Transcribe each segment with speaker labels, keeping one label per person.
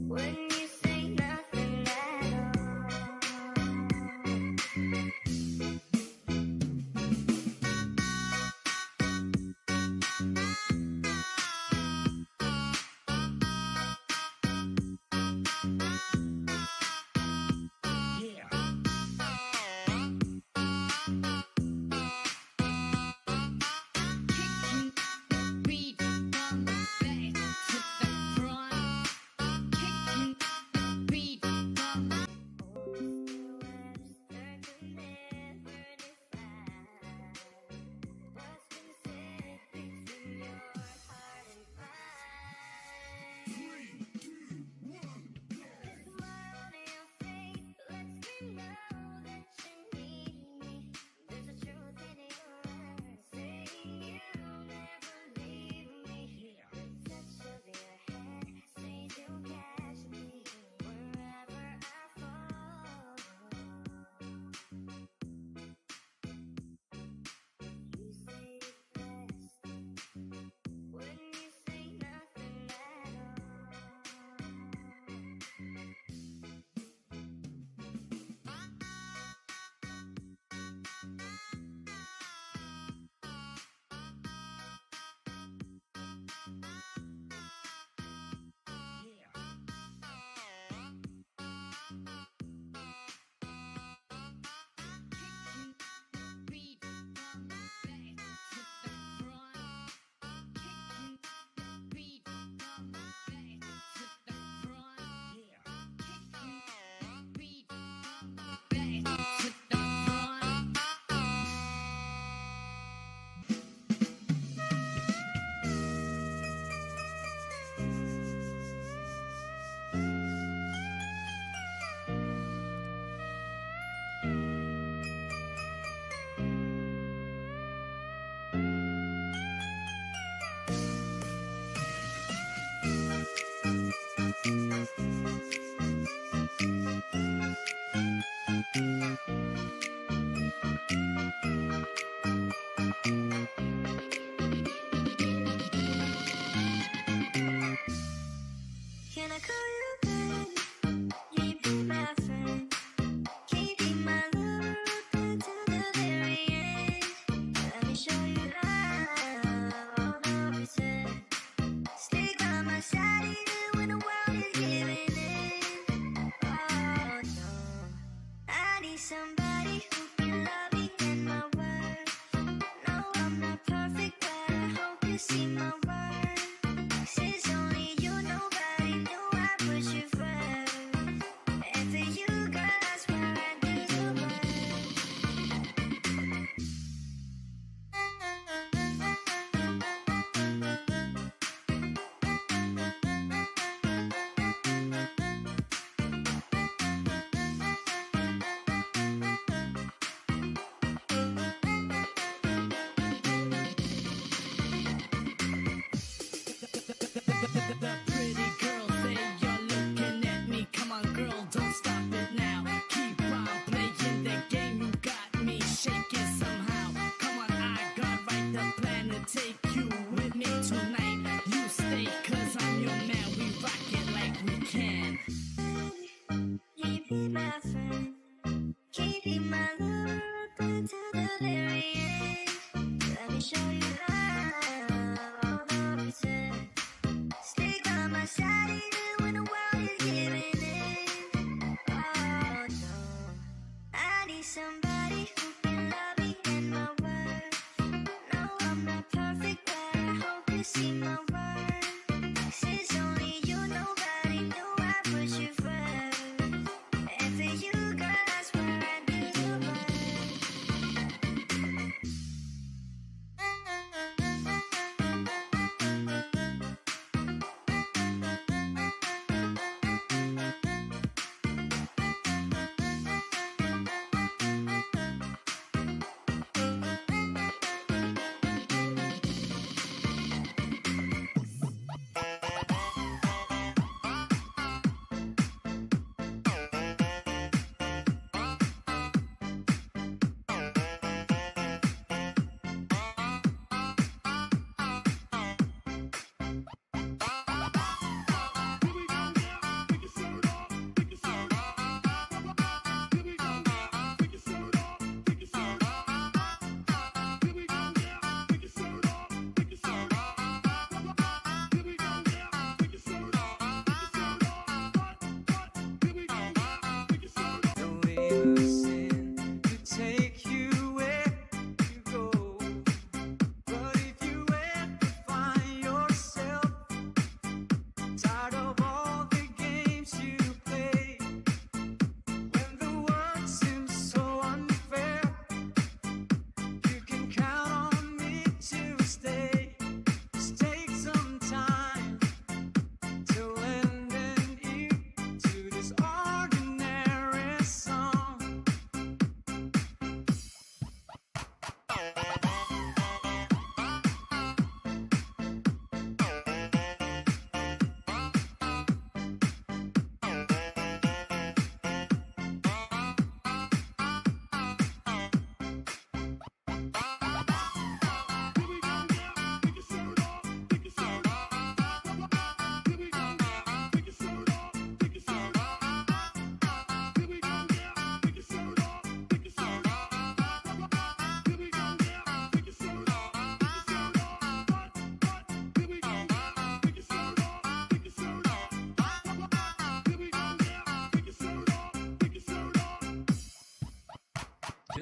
Speaker 1: When you say nothing at Can I call you babe? You be my friend. Can you be my lover up until the very end? Let me show you love, all the pretend. Stick by my side even when the world is giving in. Oh no, I need somebody who can love me and my worth. No, I'm not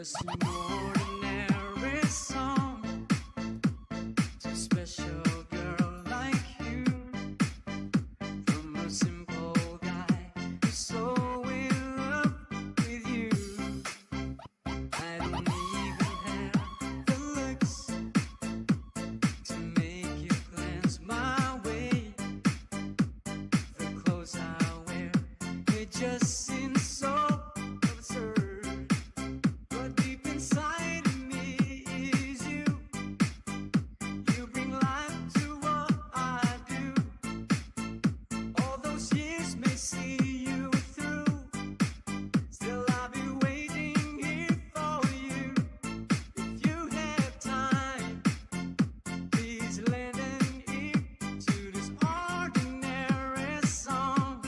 Speaker 1: Just an ordinary song to a special girl like you. From a simple guy who's so in love with you. I don't even have the looks to make you glance my way. The clothes I wear, they just seem so absurd. But deep inside of me is you. You bring life to what I do. All those years may see you through. Still I'll be waiting here for you. If you have time, please lend an ear to this ordinary song.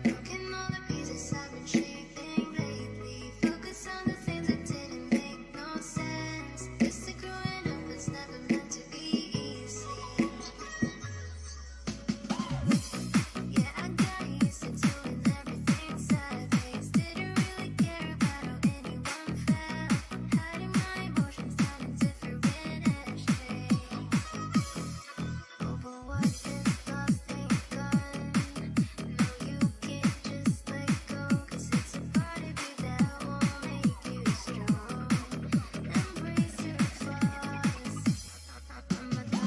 Speaker 1: Broken all the pieces I've been shaping lately. Focus on the things that didn't make no sense. Guess that growing up was never meant to be easy. Yeah, I got used to doing everything sideways. Didn't really care about how anyone felt. Hiding my emotions down in different ashtrays. Oh, but what is lost ain't gone. No, you can't just let go, 'cause it's a part of you that won't make you strong. Embrace your flaws. I'ma do right by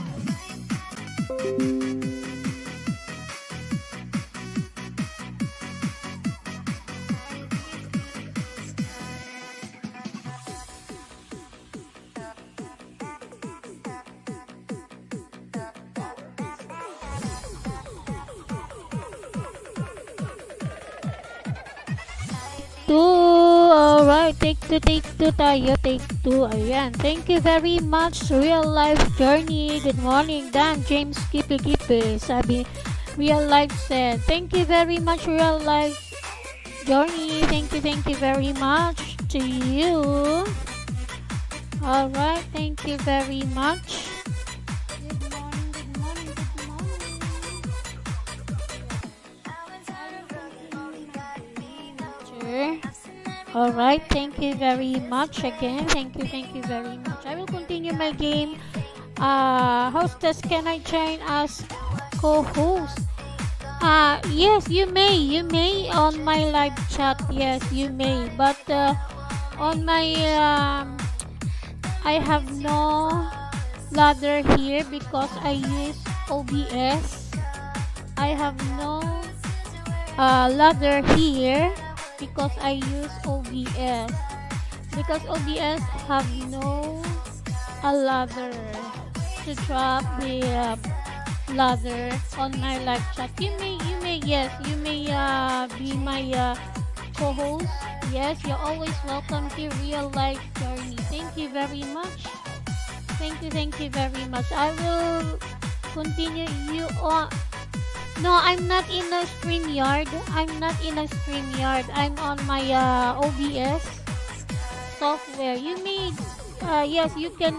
Speaker 2: Two. Alright, take two tayo, take two. Ayan. Thank you very much, Real Life Journey. Good morning, Dan, James, Kipi Kipi. Sabi, Real Life said, thank you very much, Real Life Journey. Thank you very much to you. Alright, thank you very much. Good morning, good morning, good morning. Sure. Alright, thank you very much again. Thank you very much. I will continue my game. Hostess, can I join as co-host? Yes, you may on my live chat. Yes, you may. But on my, I have no ladder here because I use OBS. I have no ladder here because I use OBS. Because OBS have no a ladder to drop the ladder on my live chat. Yes, you may be my co-host. Yes, you're always welcome to Real Life Journey. Thank you very much. Thank you very much. I will continue you on. No, I'm not in a StreamYard. I'm on my OBS software. Yes, you can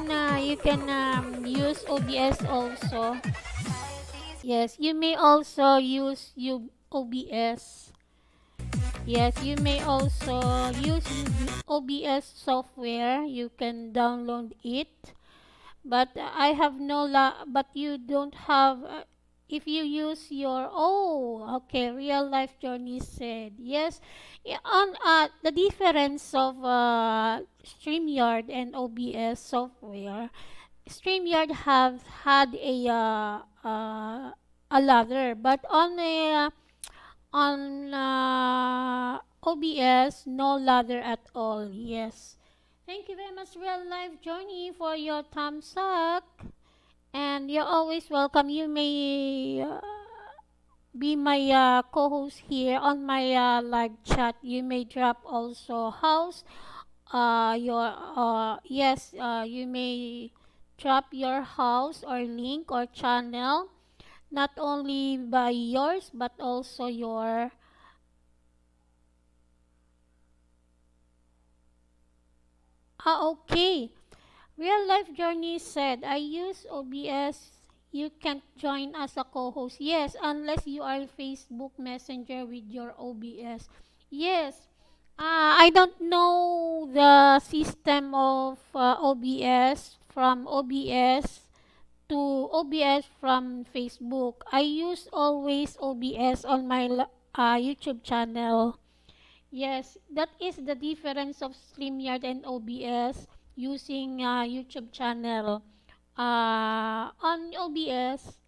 Speaker 2: use OBS also. Yes, you may also use OBS. Yes, you may also use OBS software. You can download it. But I have no but you don't have if you use your okay, Real Life Journey said yes. On the difference of StreamYard and OBS software, StreamYard have had a a ladder. But on OBS, no ladder at all. Yes. Thank you very much, Real Life Journey, for your thumbs up. And you're always welcome. You may be my co-host here on my live chat. You may drop also house. Your yes. You may drop your house or link or channel. Not only by yours but also your okay. Real Life Journey said, I use OBS. You can't join as a co host. Yes, unless you are Facebook Messenger with your OBS. Yes. I don't know the system of OBS from OBS to OBS from Facebook. I use always OBS on my YouTube channel. Yes, that is the difference of StreamYard and OBS using YouTube channel. On OBS,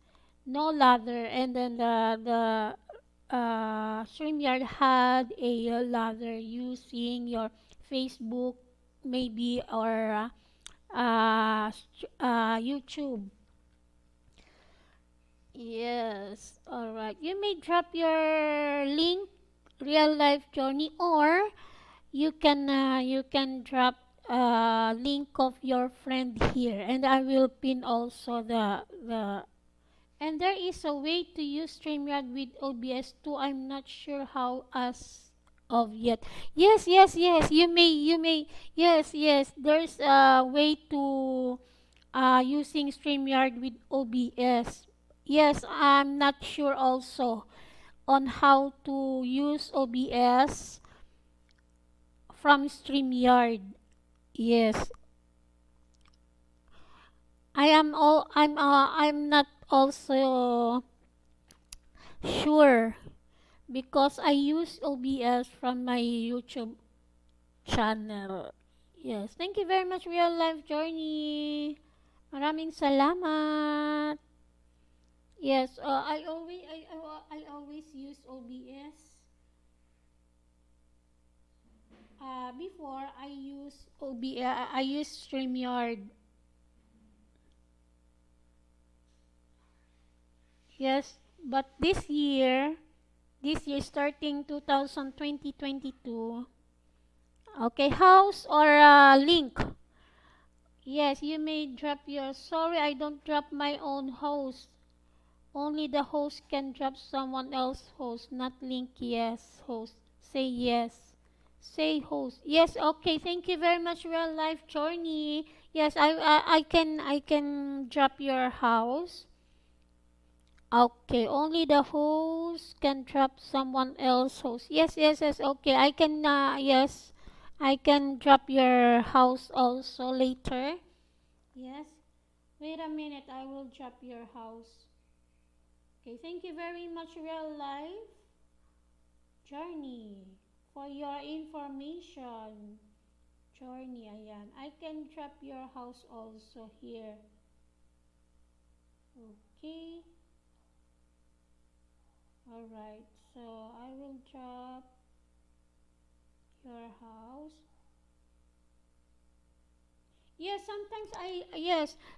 Speaker 2: no ladder, and then the StreamYard had a ladder using your Facebook, maybe, or YouTube. Yes, all right. You may drop your link, real life journey, or you can drop a link of your friend here, and I will pin also the. And there is a way to use StreamYard with OBS too. I'm not sure how as of yet. Yes, yes, yes. You may. Yes, yes. There's a way to using StreamYard with OBS. Yes, I'm not sure also on how to use OBS from StreamYard. Yes, I'm not also sure because I use OBS from my YouTube channel. Yes, thank you very much, Real Life Journey. Maraming salamat. Yes, I always use OBS. Before I use I use StreamYard. Yes, but this year starting 2020-22, okay, house or link. Yes, you may drop your. Sorry, I don't drop my own host. Only the host can drop someone else's host, not link. Yes, host. Say yes. Say host. Yes, okay. Thank you very much, Real Life Journey. Yes, I can drop your house. Okay, only the host can drop someone else host. Yes, yes, yes. Okay, I can. Yes, I can drop your house also later. Yes. Wait a minute. I will drop your house. Okay. Thank you very much, Real Life Journey, for your information. Journey, ayan. I can drop your house also here. Okay. All right. So I will drop your house.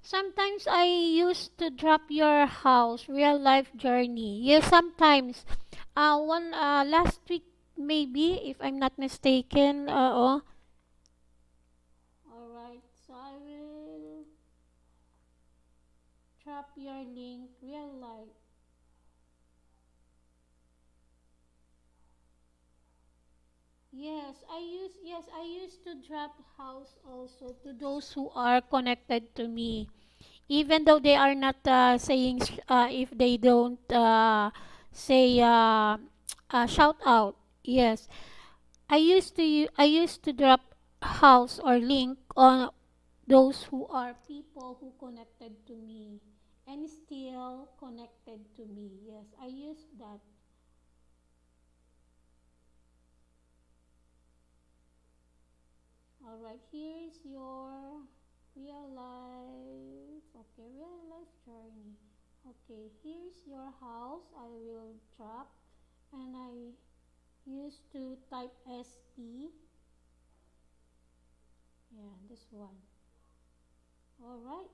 Speaker 2: Sometimes I used to drop your house, real life journey. Yes, sometimes. One last week maybe, if I'm not mistaken. Oh. All right. So I will drop your link, real life. Yes, I used to drop house also to those who are connected to me. Even though they are not saying if they don't say shout out. Yes, I used to drop house or link on those who are people who connected to me and still connected to me. Yes, I use that. All right, here's your real life. Okay, real life journey. Okay, here's your house. I will drop, and I used to type ST. Yeah, this one. All right.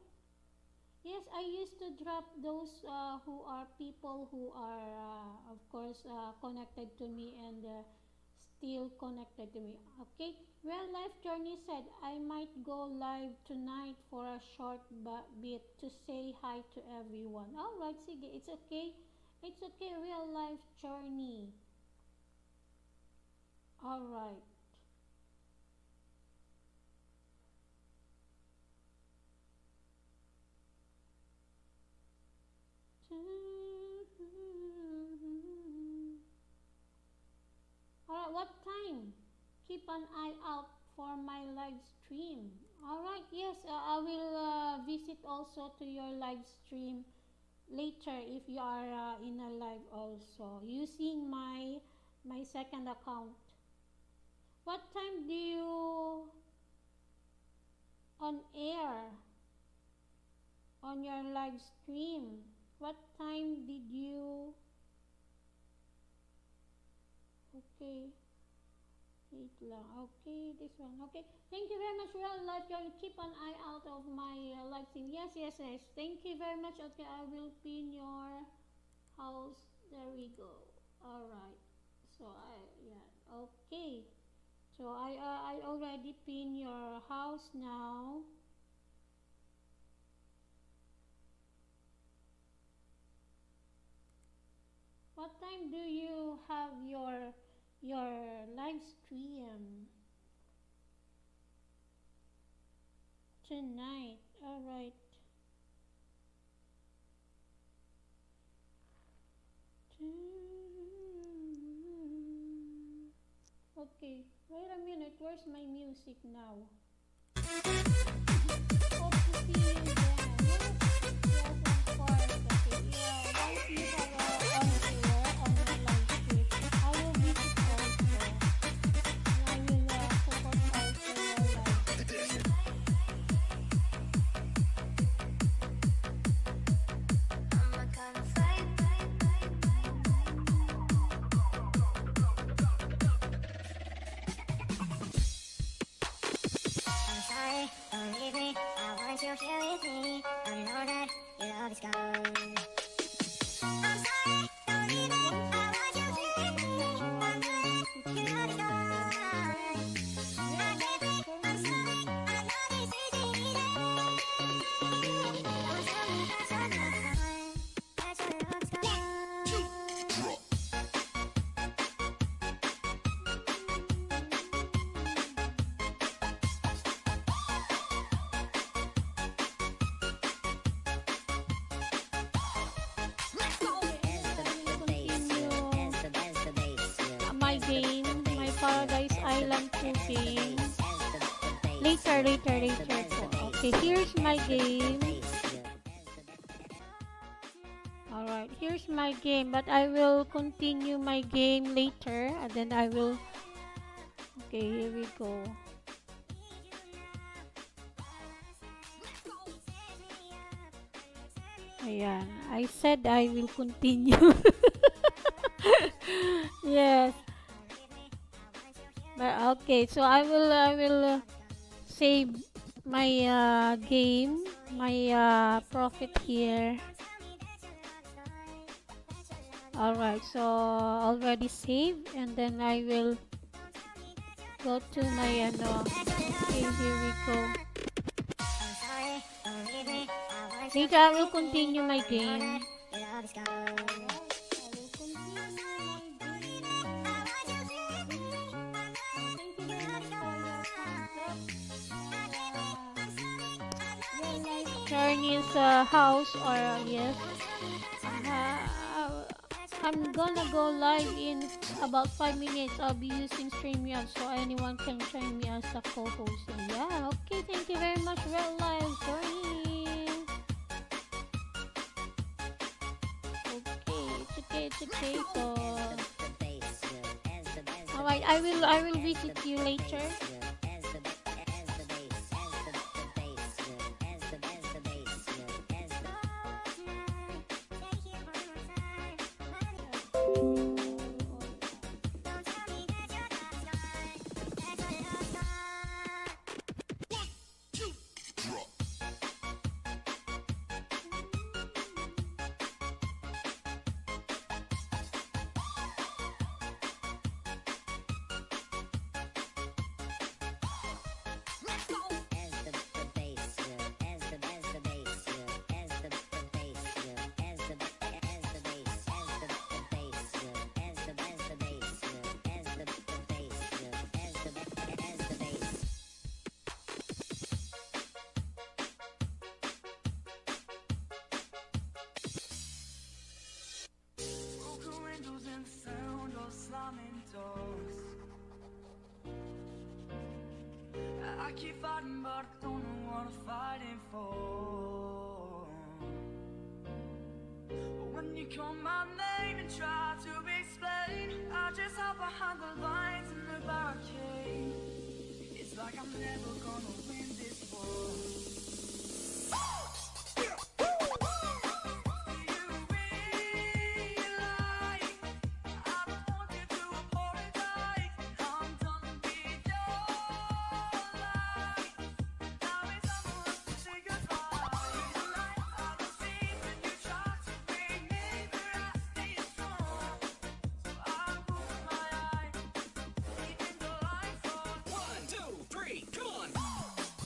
Speaker 2: Yes, I used to drop those who are people who are, of course, connected to me and still connected to me. Okay. Well, Life Journey said I might go live tonight for a short bit to say hi to everyone. All right, sige, it's okay. It's okay, Real Life Journey. All right. Alright, what time? Keep an eye out for my live stream. Alright, yes, I will visit also to your live stream later if you are in a live also using my second account. What time do you on air on your live stream? What time did you? Okay. Wait lang. Okay, this one. Okay. Thank you very much, Real Life. You keep an eye out of my live stream. Yes, yes, yes. Thank you very much. Okay, I will pin your house. There we go. All right. So yeah. Okay. So I already pin your house now. What time do you have your live stream tonight? All right. Okay, wait a minute. Where's my music now? Hope to see you again. Yes, yes, of course. Okay, yeah. Once you have on air on the live stream, I will visit also. And I will support also your live stream.
Speaker 1: I'm a kind of fight. I'm sorry, don't leave me. I want you here with me. I know that your love is gone. I'm sorry, don't leave me.
Speaker 2: Once
Speaker 1: I
Speaker 2: you
Speaker 1: want you here with me. I know that your love is gone. I can't breathe. I'm sorry. I know this isn't easy. Don't tell me that you're not. That your love is gone.
Speaker 2: My game, my Paradise Island 2 game. Later, later, later po. Okay, here's my game. Alright, here's my game, but I will continue my game later, and then I will. Okay, here we go. Ayan, I said I will continue. Yes, but okay, so I will save my game, my profit here. Alright, so already saved, and then I will go to my ano. Okay, here we go. Later I will continue my game. Journey's house, or yes, uh, I'm gonna go live in about 5 minutes. I'll be using StreamYard, so anyone can join me as a co-host. Yeah, okay, thank you very much, Real Live Journey. Okay, it's okay. So, alright, I will visit you later.
Speaker 1: I keep fighting, but I don't know what I'm fighting for. But when you call my name and try to explain, I just hide behind the lines in the barricade. It's like I'm never gonna win this war.
Speaker 3: One, two, three, come on!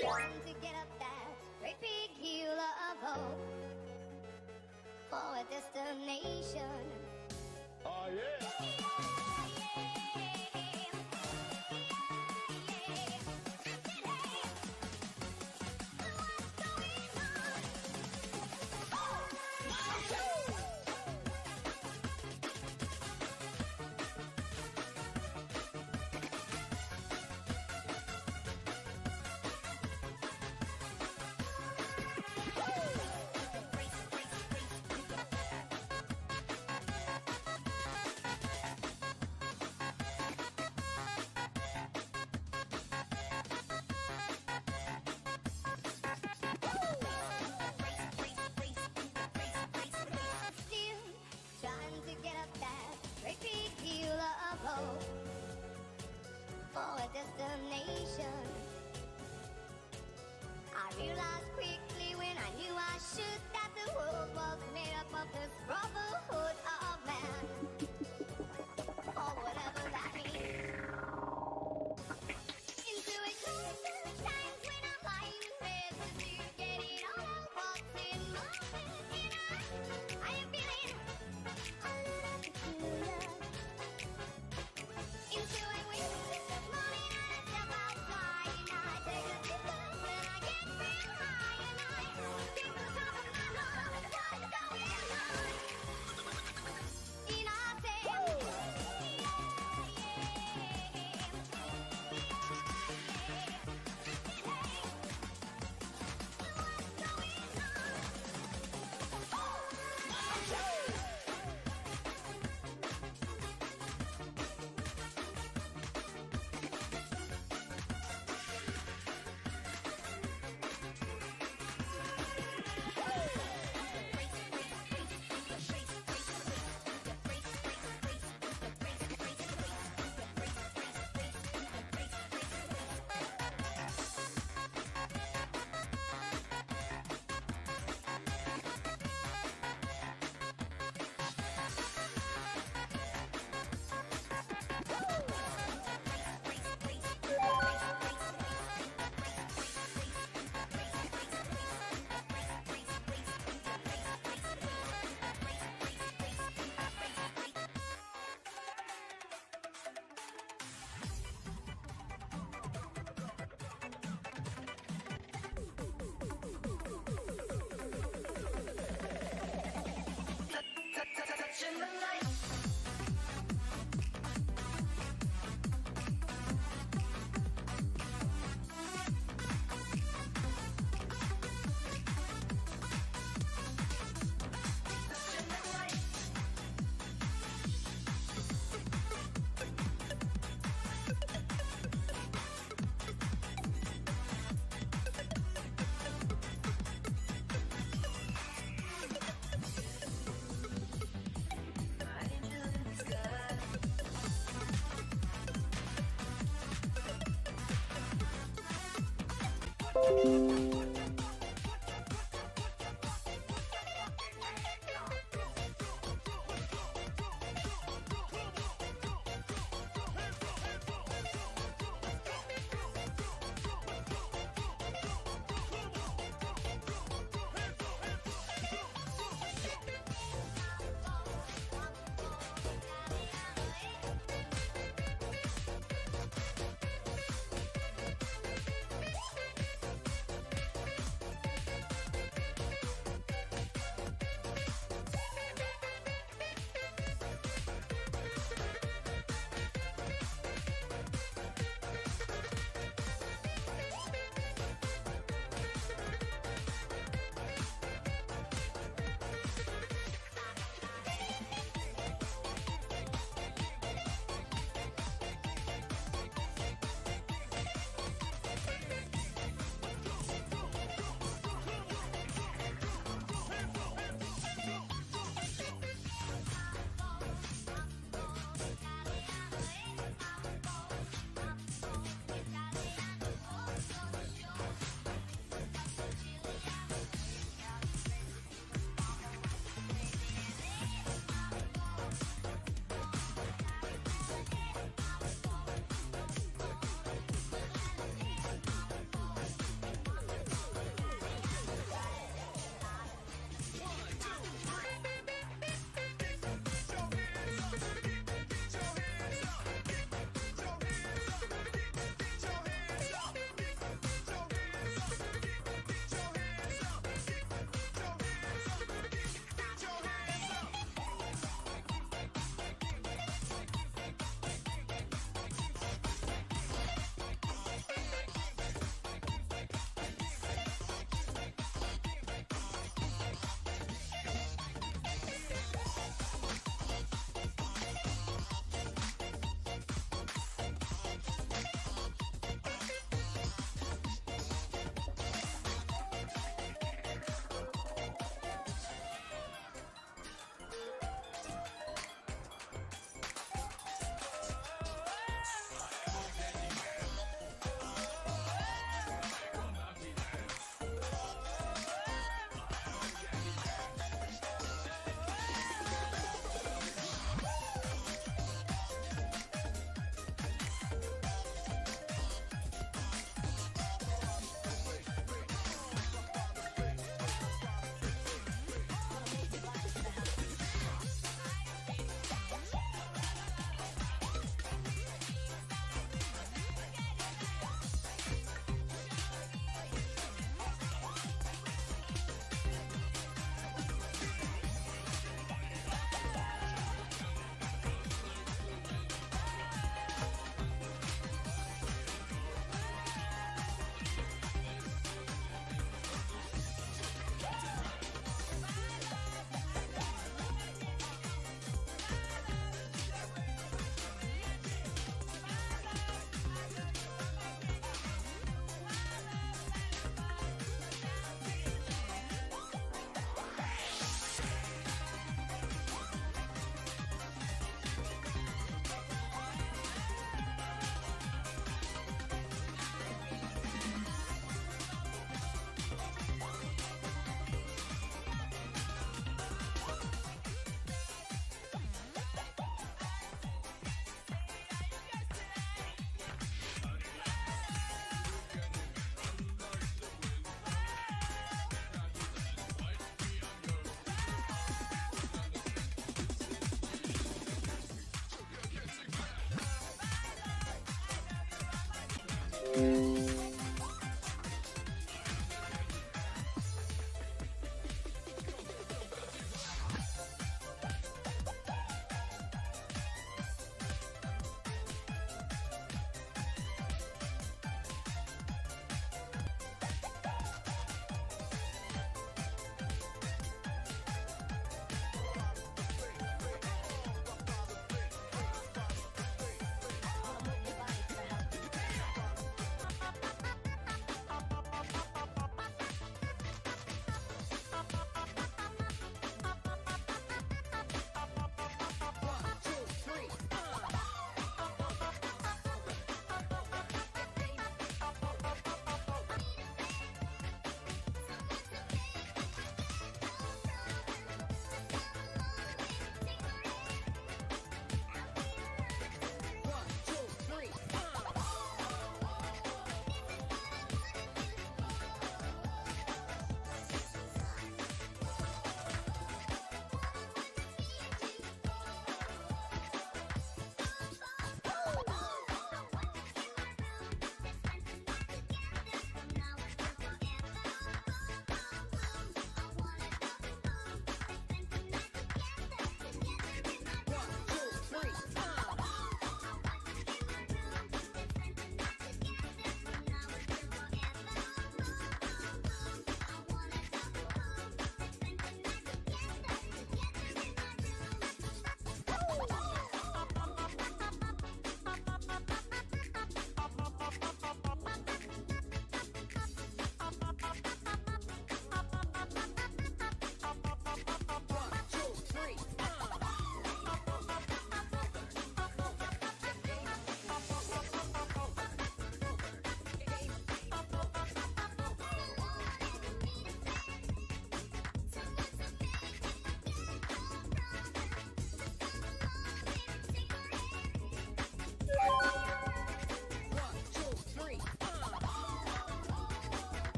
Speaker 1: Trying to get up that great big hill of hope for a destination.
Speaker 3: Oh, yeah.
Speaker 1: Still trying to get up that great big hill of hope for a destination. I realized quickly when I knew I should that the world was made up of this brotherhood of man, or whatever that means. Into a closer times when I'm lying there to get it all out what's in my head. And I am feeling a little peculiar. Into a winter morning and I step outside and I take a deep breath and I get real high and I think to the top of my lungs what's going on.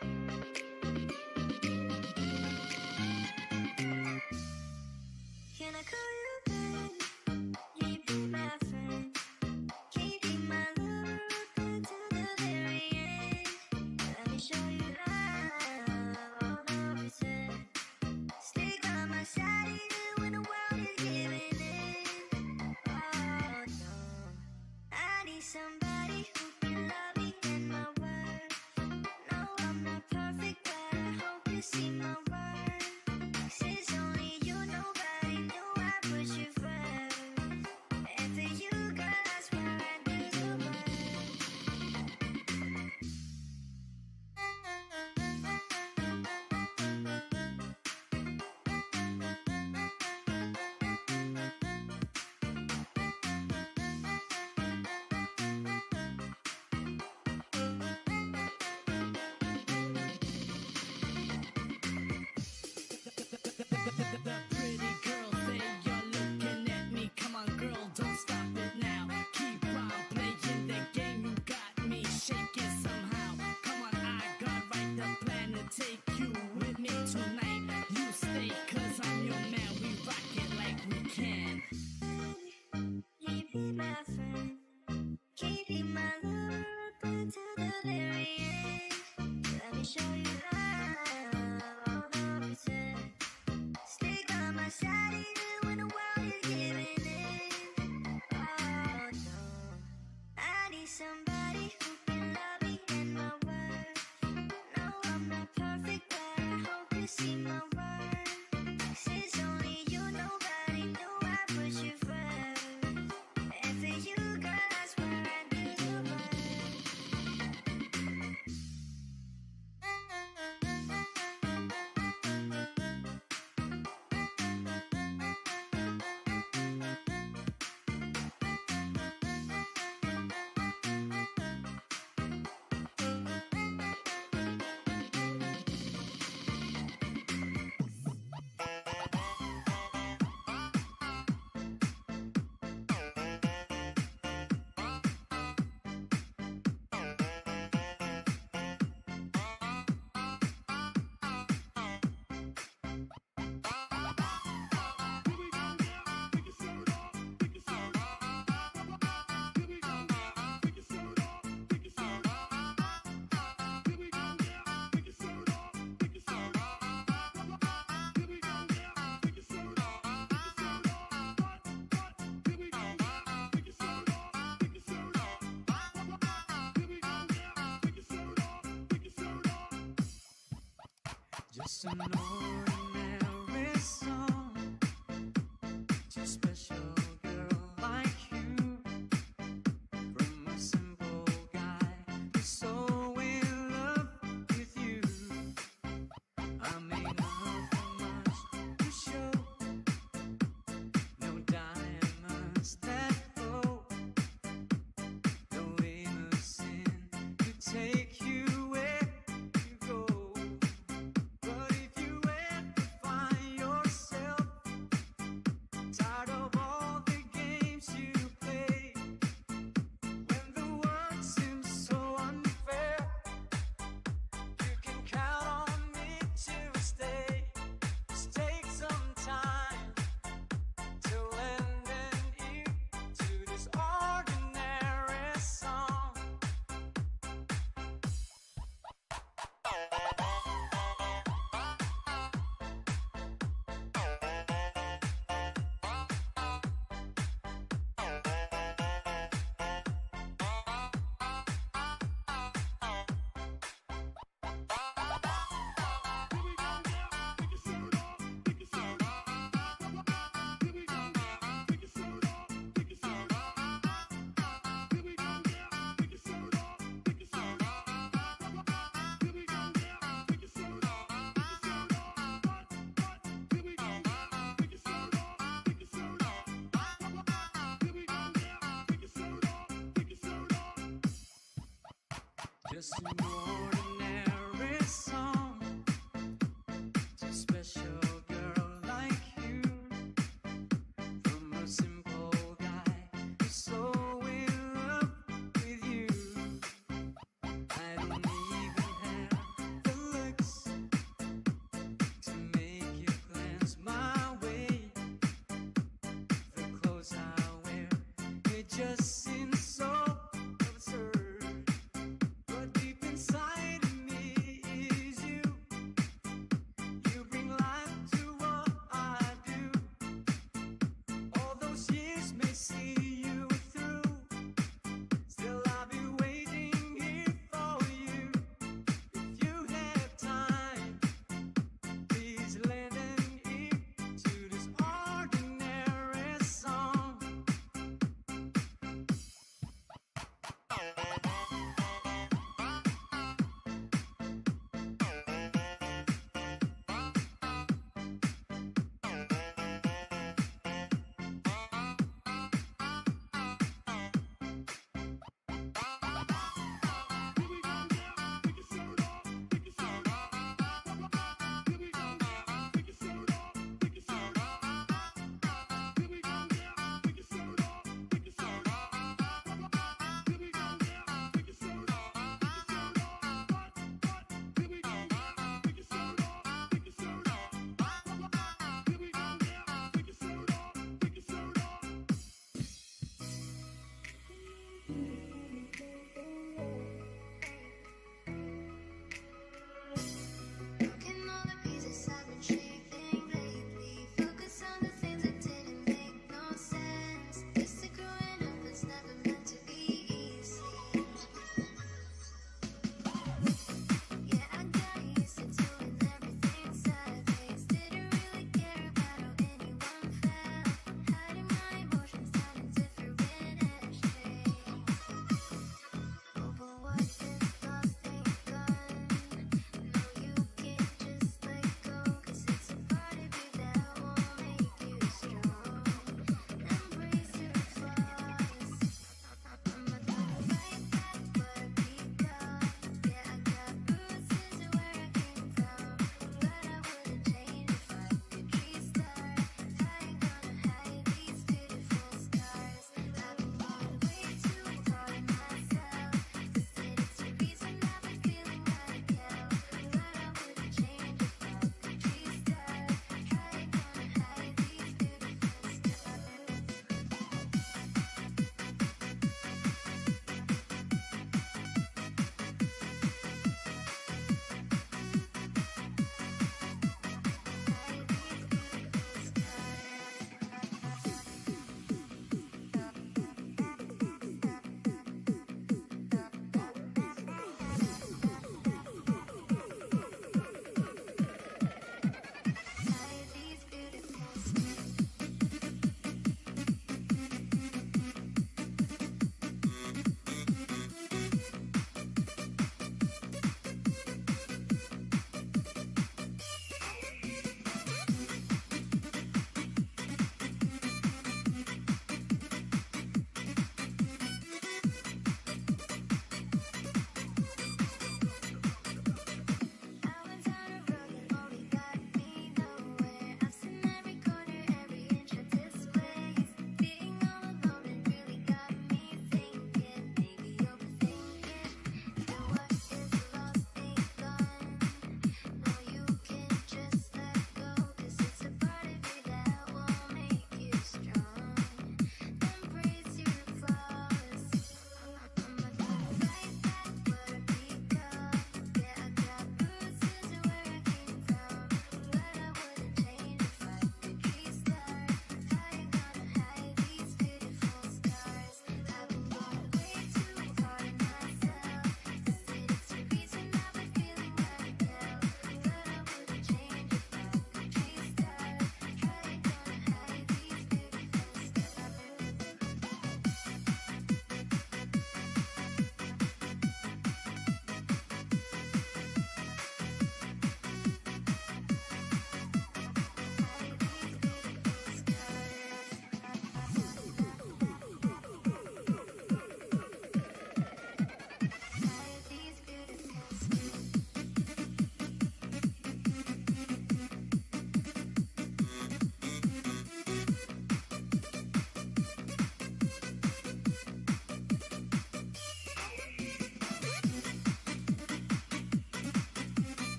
Speaker 1: Can I call you babe? You be my friend. Keeping my love open to the very end. Let me show you love, all the reason. Stick by my side even when the world is giving in. Oh no, I need somebody who can love me and my word. No, I'm not perfect, but I hope you see my worth. 'Cause it's only you, nobody knew I put you first. And for you, girl, I swear I'd do the world.
Speaker 4: The pretty girl say you're looking at me. Come on, girl, don't stop it now. Keep on playing the game. You got me shaking somehow. Come on, I got right the plan to take you with me tonight. You stay, cause I'm your man. We rock it like we can.
Speaker 1: You be my friend. Keeping my love open to the very end. Let me show you love, all the reason. Stick by my side even when the world is giving in. Oh no, I need somebody who can love me and my word. No, I'm not perfect, but I hope you see my worth. 'Cause it's only you, nobody knew I put you first. And for you, girl, I swear I'd do the world.
Speaker 4: Just an ordinary song to a special girl like you. From a simple guy who's so in love with you. I may not have much to show, no diamonds that glow, no innocent to take you where you go. But if you ever find yourself tired of all the games you play, when the world seems so unfair, you can count on me to stay. Just take some time to lend an ear to this ordinary song. Just an ordinary song to a special girl like you. From a simple guy who's so in love with you. I don't even have the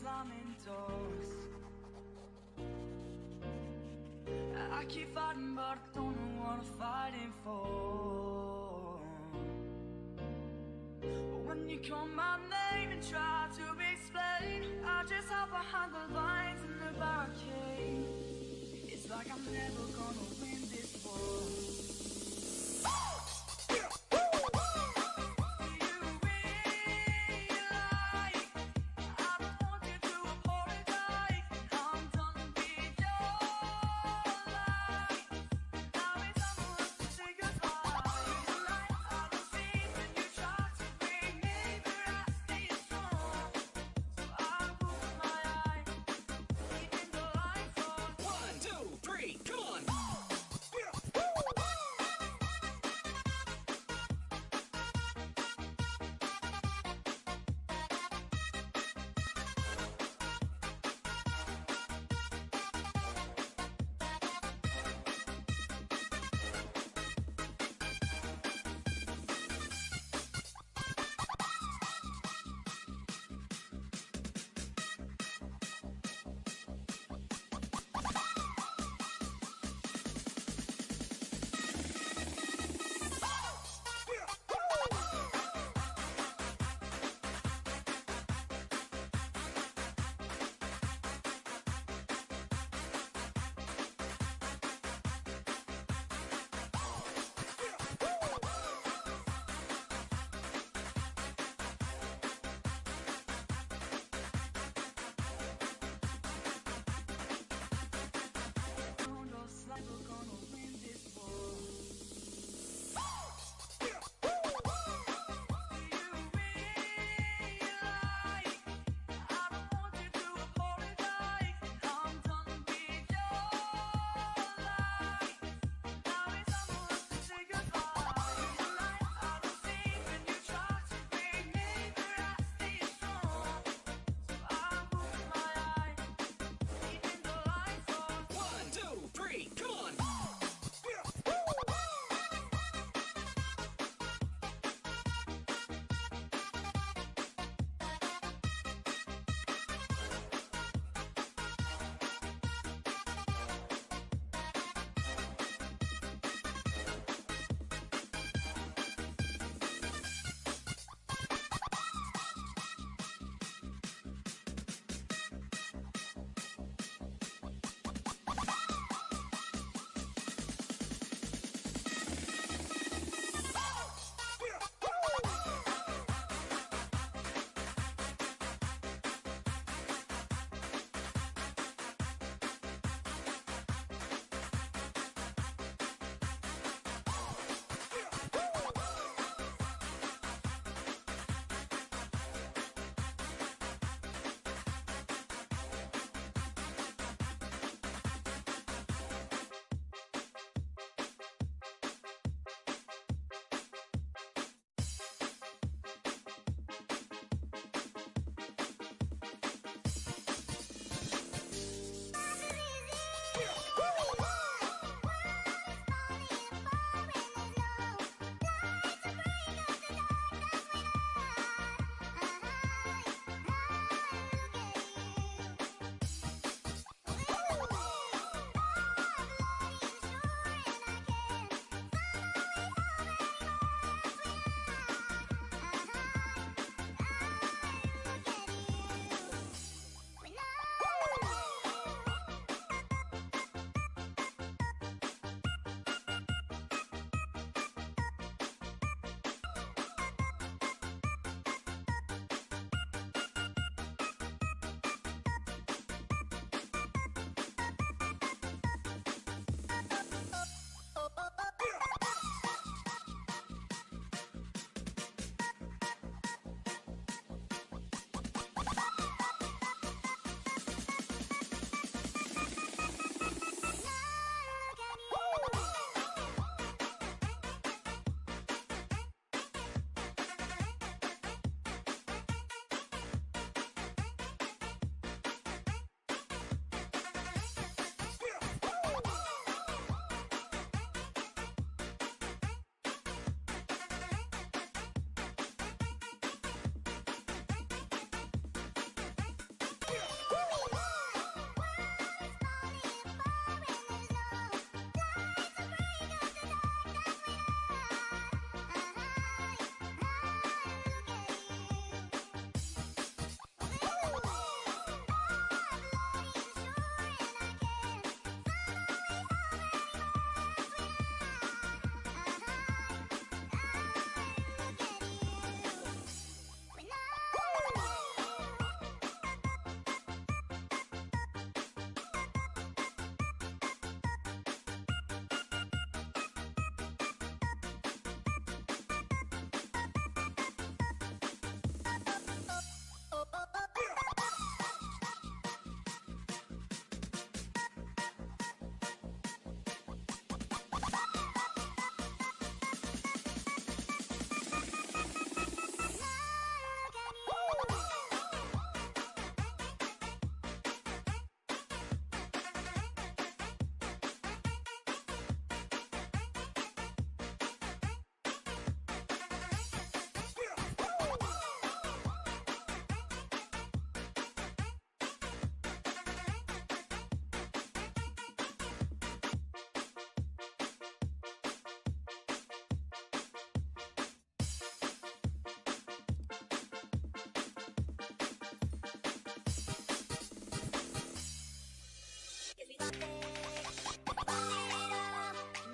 Speaker 4: slamming doors. I keep fighting, but I don't know what I'm fighting for. But when you call my name and try to explain, I just hide behind the lines in the barricade. It's like I'm never gonna win this war.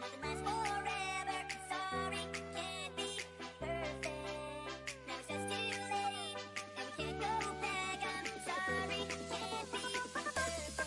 Speaker 1: Nothing lasts forever. Sorry, can't be perfect. Now it's just too late, and we can't go back. I'm sorry, can't be perfect.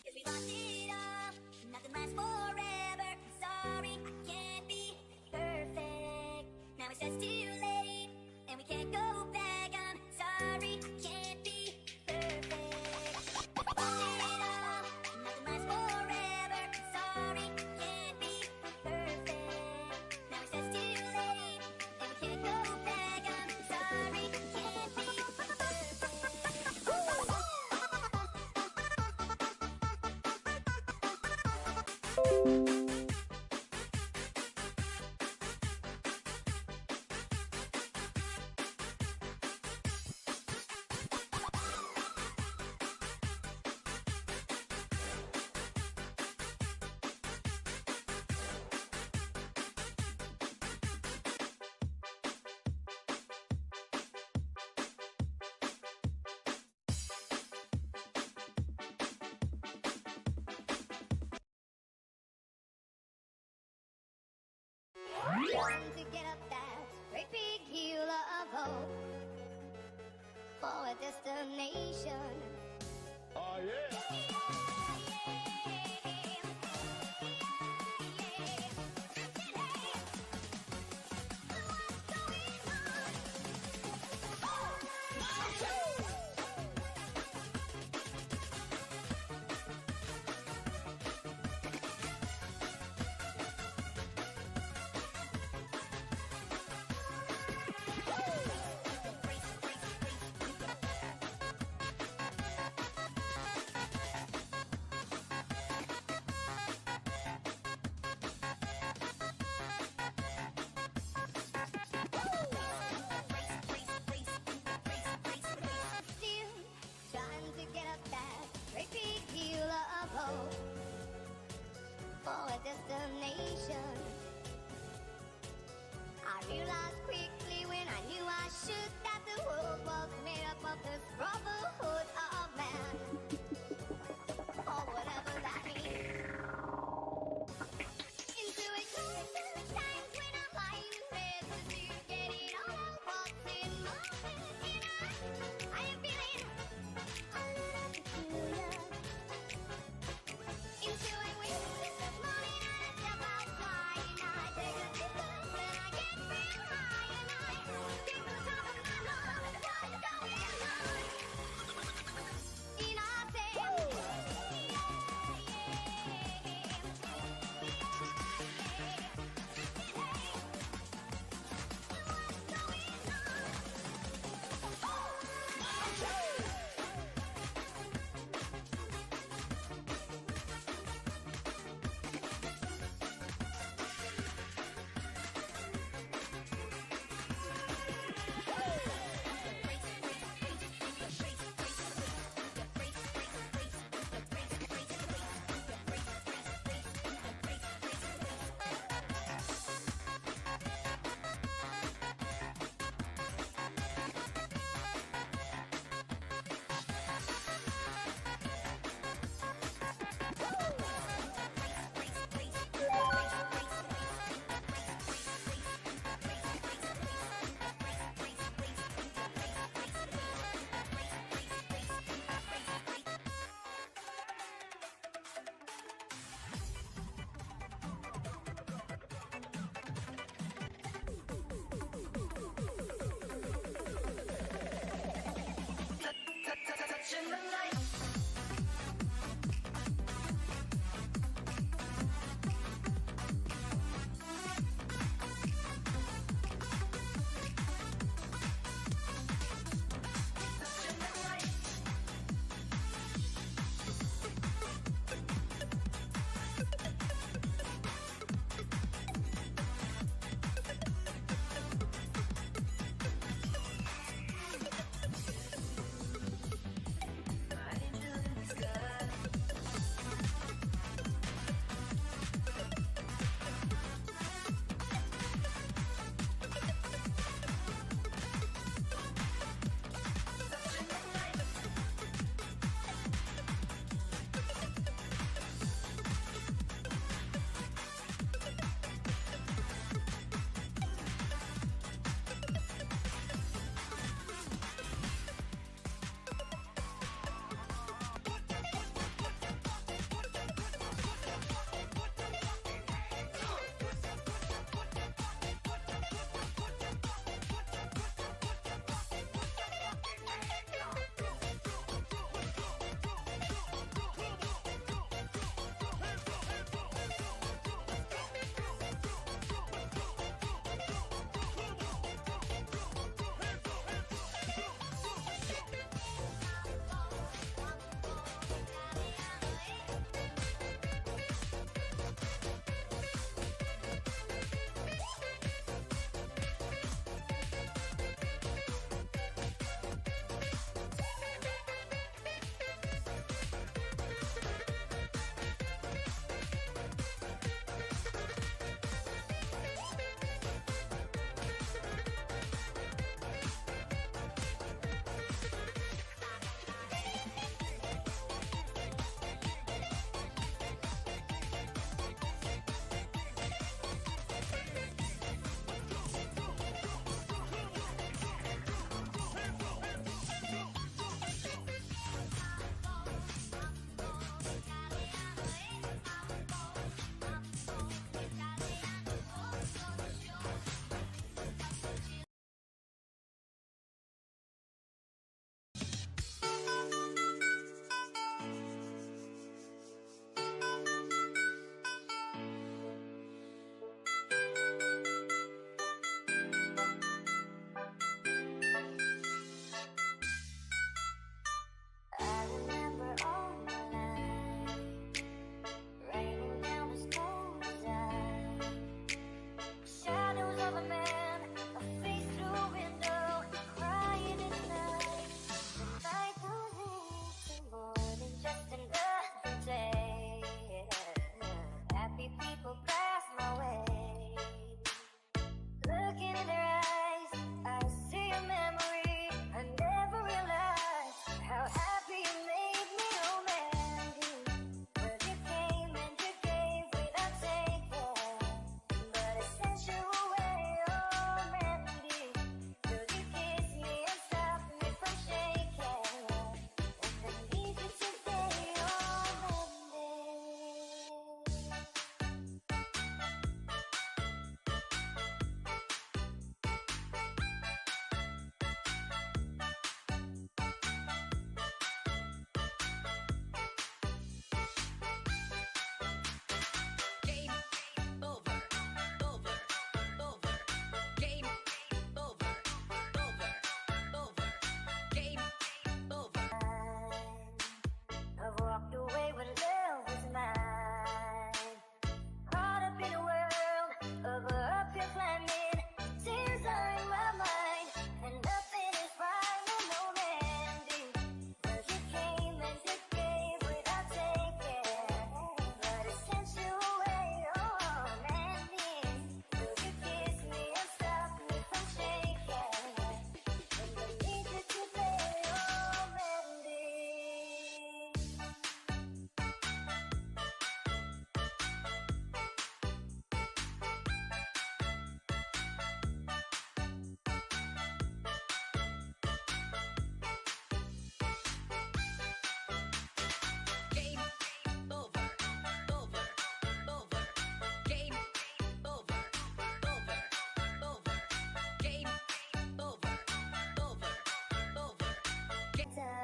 Speaker 1: Guess we lost it all. Nothing lasts forever. Sorry, I can't be perfect. Now it's just too late, and we can't go back. I'm sorry, can't be perfect. Lost it all. Nothing lasts forever. Sorry, can't be perfect. Now it's just too late, and we can't go back. I'm sorry, can't be perfect. Trying to get up that great big hill of hope for a destination.
Speaker 3: Oh yeah.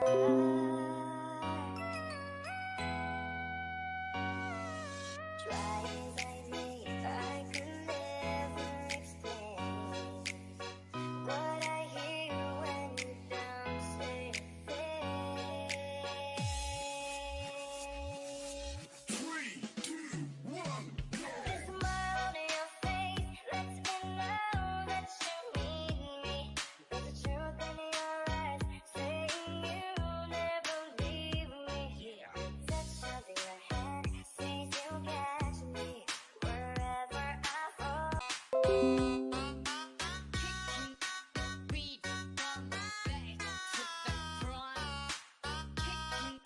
Speaker 1: Try as I may, I could never explain what I hear when you don't say a thing.
Speaker 4: 3, 2, 1.
Speaker 1: The smile on your face lets me know that you need me. There's a truth in your eyes saying you'll never leave me. Touch of your hand says you'll catch me wherever I fall.
Speaker 4: Beat from the back to the front. Kicking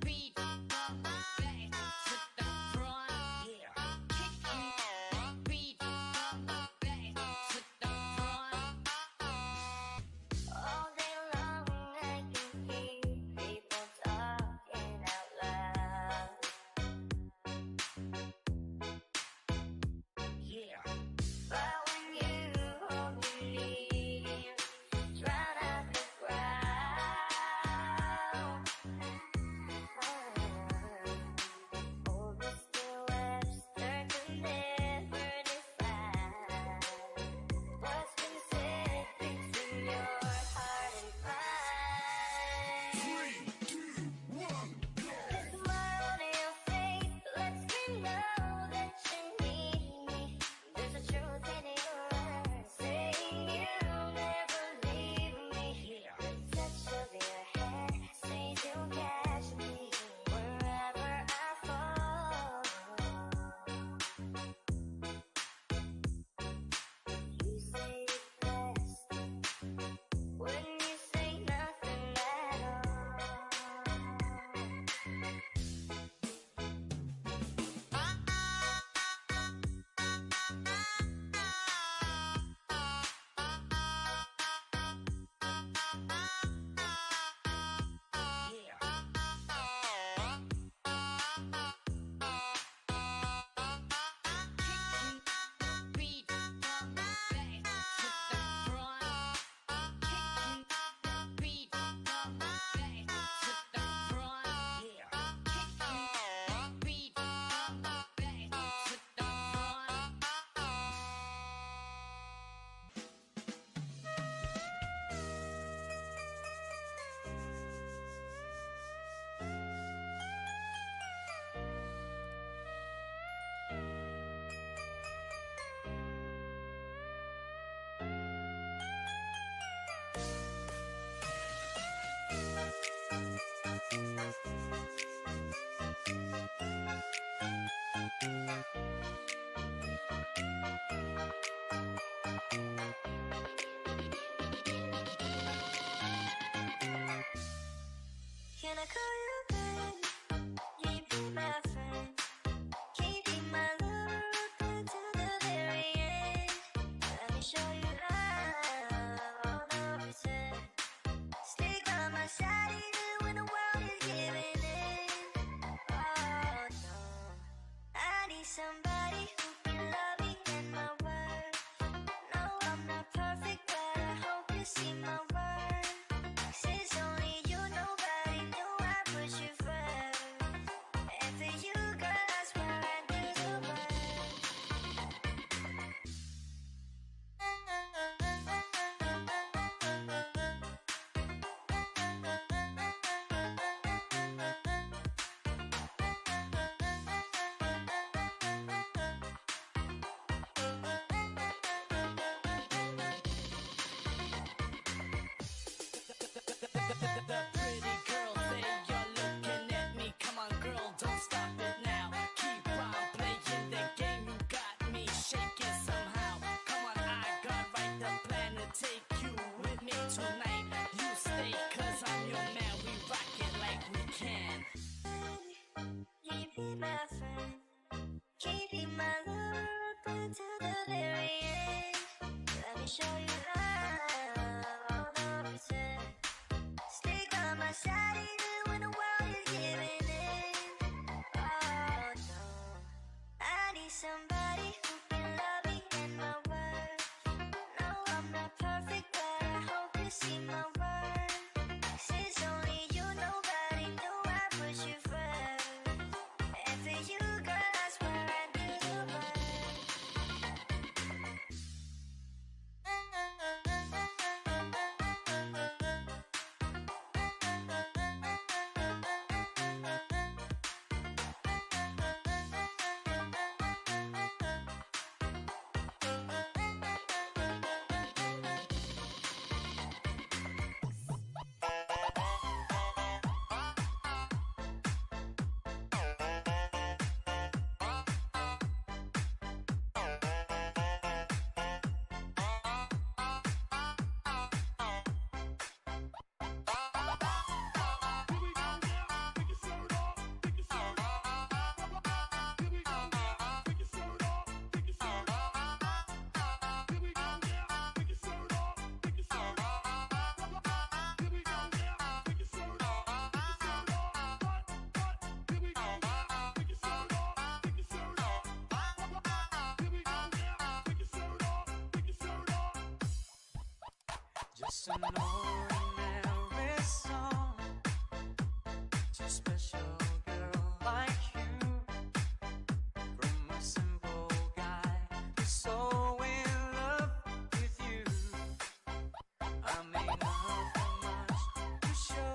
Speaker 4: beat from the back to the front. Kicking beat from the back to the front.
Speaker 1: All day long I can hear people talking out loud. But when you hold me near, drown out the crowd. Oldest Webster could never define what's been said between your heart and mine.
Speaker 4: 3, 2, 1.
Speaker 1: The smile on your face lets me know that you need me. There's a truth in your eyes saying you'll never leave me. The touch of your hand says you'll catch me wherever I fall. You say it's best when you say nothing at all.
Speaker 4: Beat from the back to the front. Kicking beat from the back to the front. Kicking beat from the back to the front.
Speaker 1: Can I call you babe? Can you be my friend? Can you be my lover up until the very end? Let me show you love, all the reason. Stick by my side even when the world is giving in. Oh no, I need somebody who can love me and my worth. No, I'm not perfect, but I hope you see my worth. 'Cause it's only you, nobody knew I put you first. And for you, girl, I swear I'd do the
Speaker 4: The pretty girl say you're looking at me. Come on, girl, don't stop it now. Keep on playing the game. You got me shaking somehow. Come on, I got right the plan to take you with me tonight. You stay, 'cause I'm your man. We rock it like we can.
Speaker 1: Can you be my friend? Can you be my lover up until the very end? Let me show you love, all the reason. Stick by my side even when the world is giving in. Oh no, I need somebody who can love me and my worth. No, I'm not perfect, but I hope you see my worth. 'Cause it's only ordinary song to a special girl like you, from a simple guy who's so in love with you. I may not have much to show,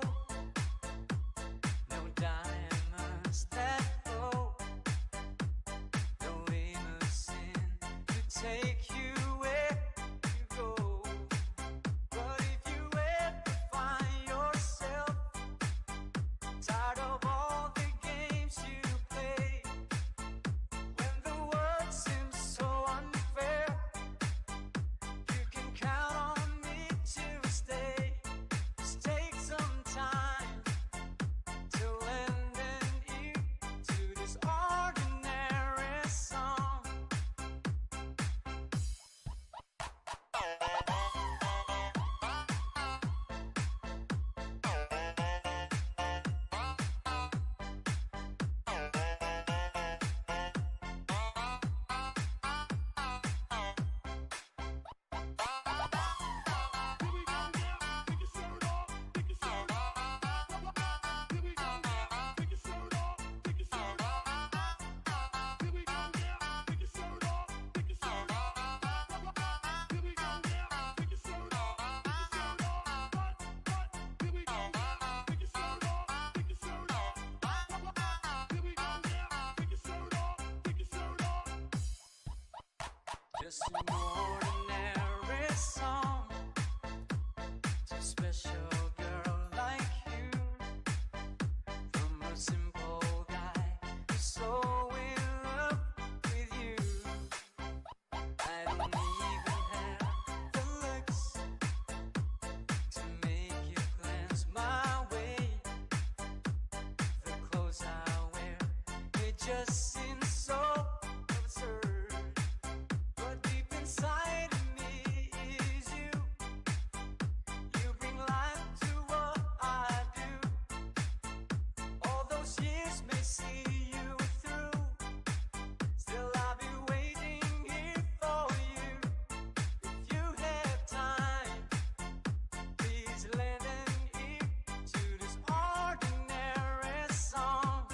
Speaker 1: no diamonds that glow, no limousine to take you where you go. But if you ever find yourself tired of all the games you play, when the world seems so unfair, you can count on me to stay. Just take some time to lend an ear to this ordinary song. Just an ordinary song to a special girl like you, from a simple guy who's so in love with you. I don't even have the looks to make you glance my way. The clothes I wear, they just seem so absurd. But deep inside of me is you. You bring life to what I do. All those years may see you through. Still I'll be waiting here for you. If you have time, please lend an ear to this ordinary song.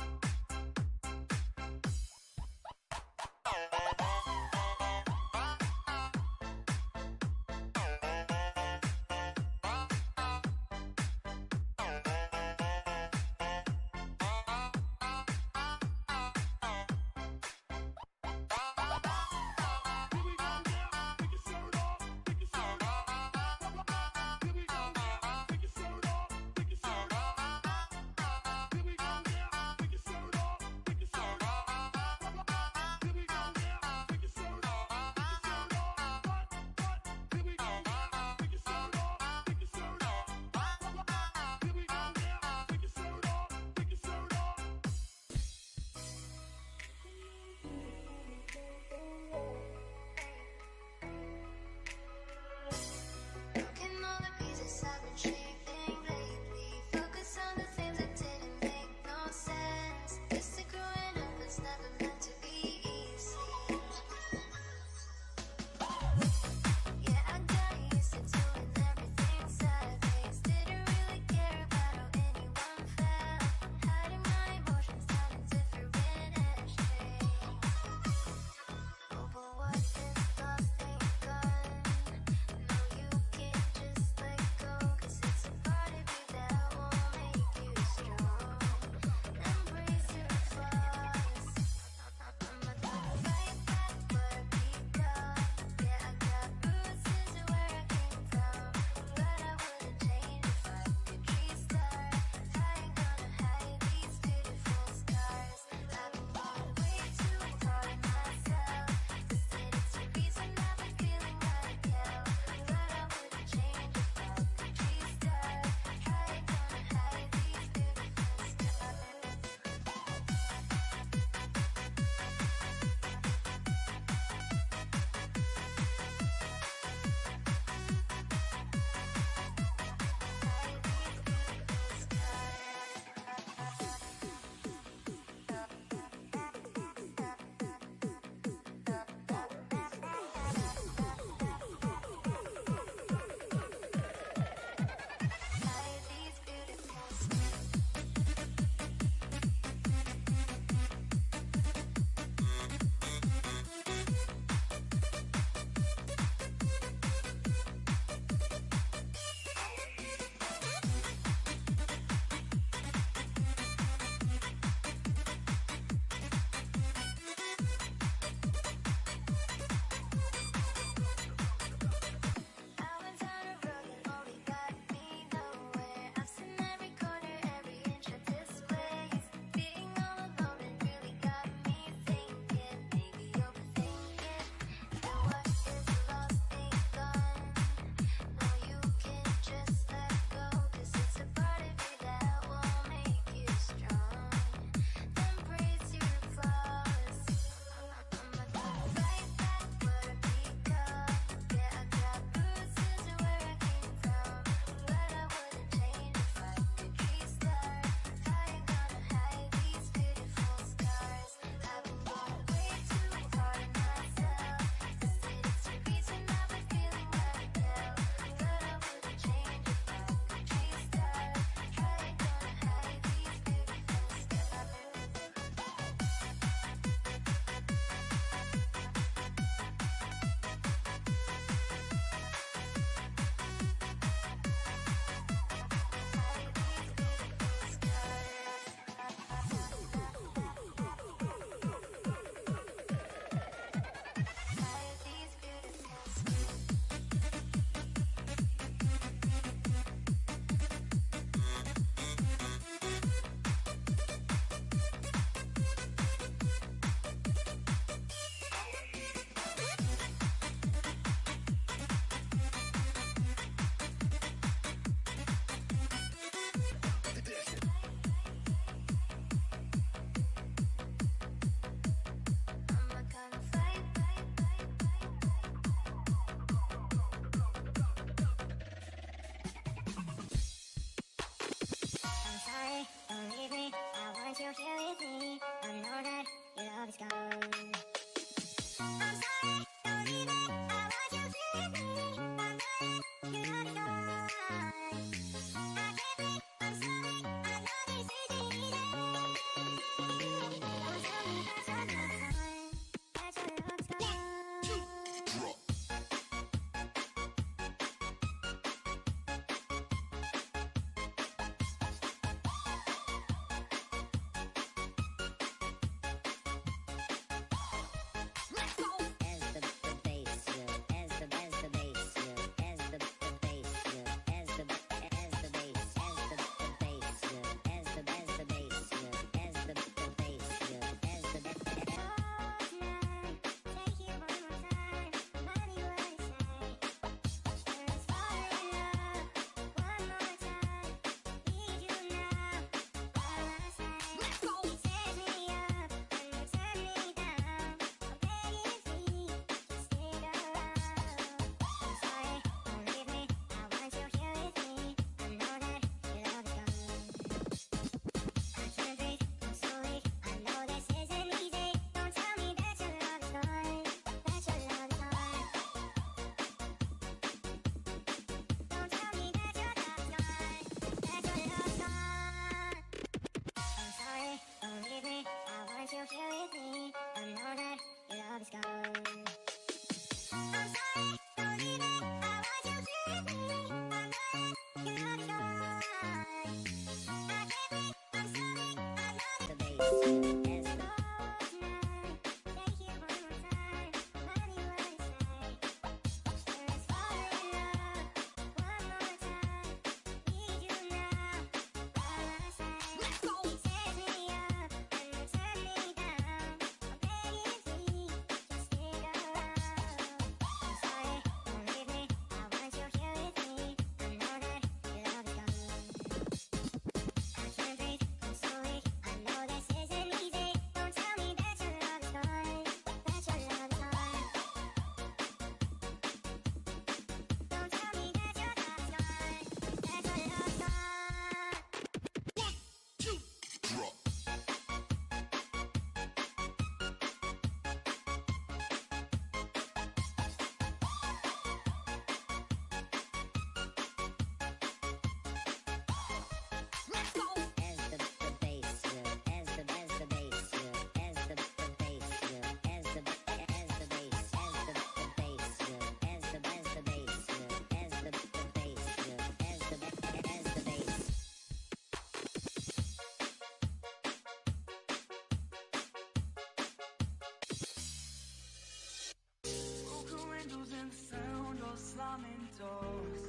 Speaker 4: Broken windows and the sound of slamming doors.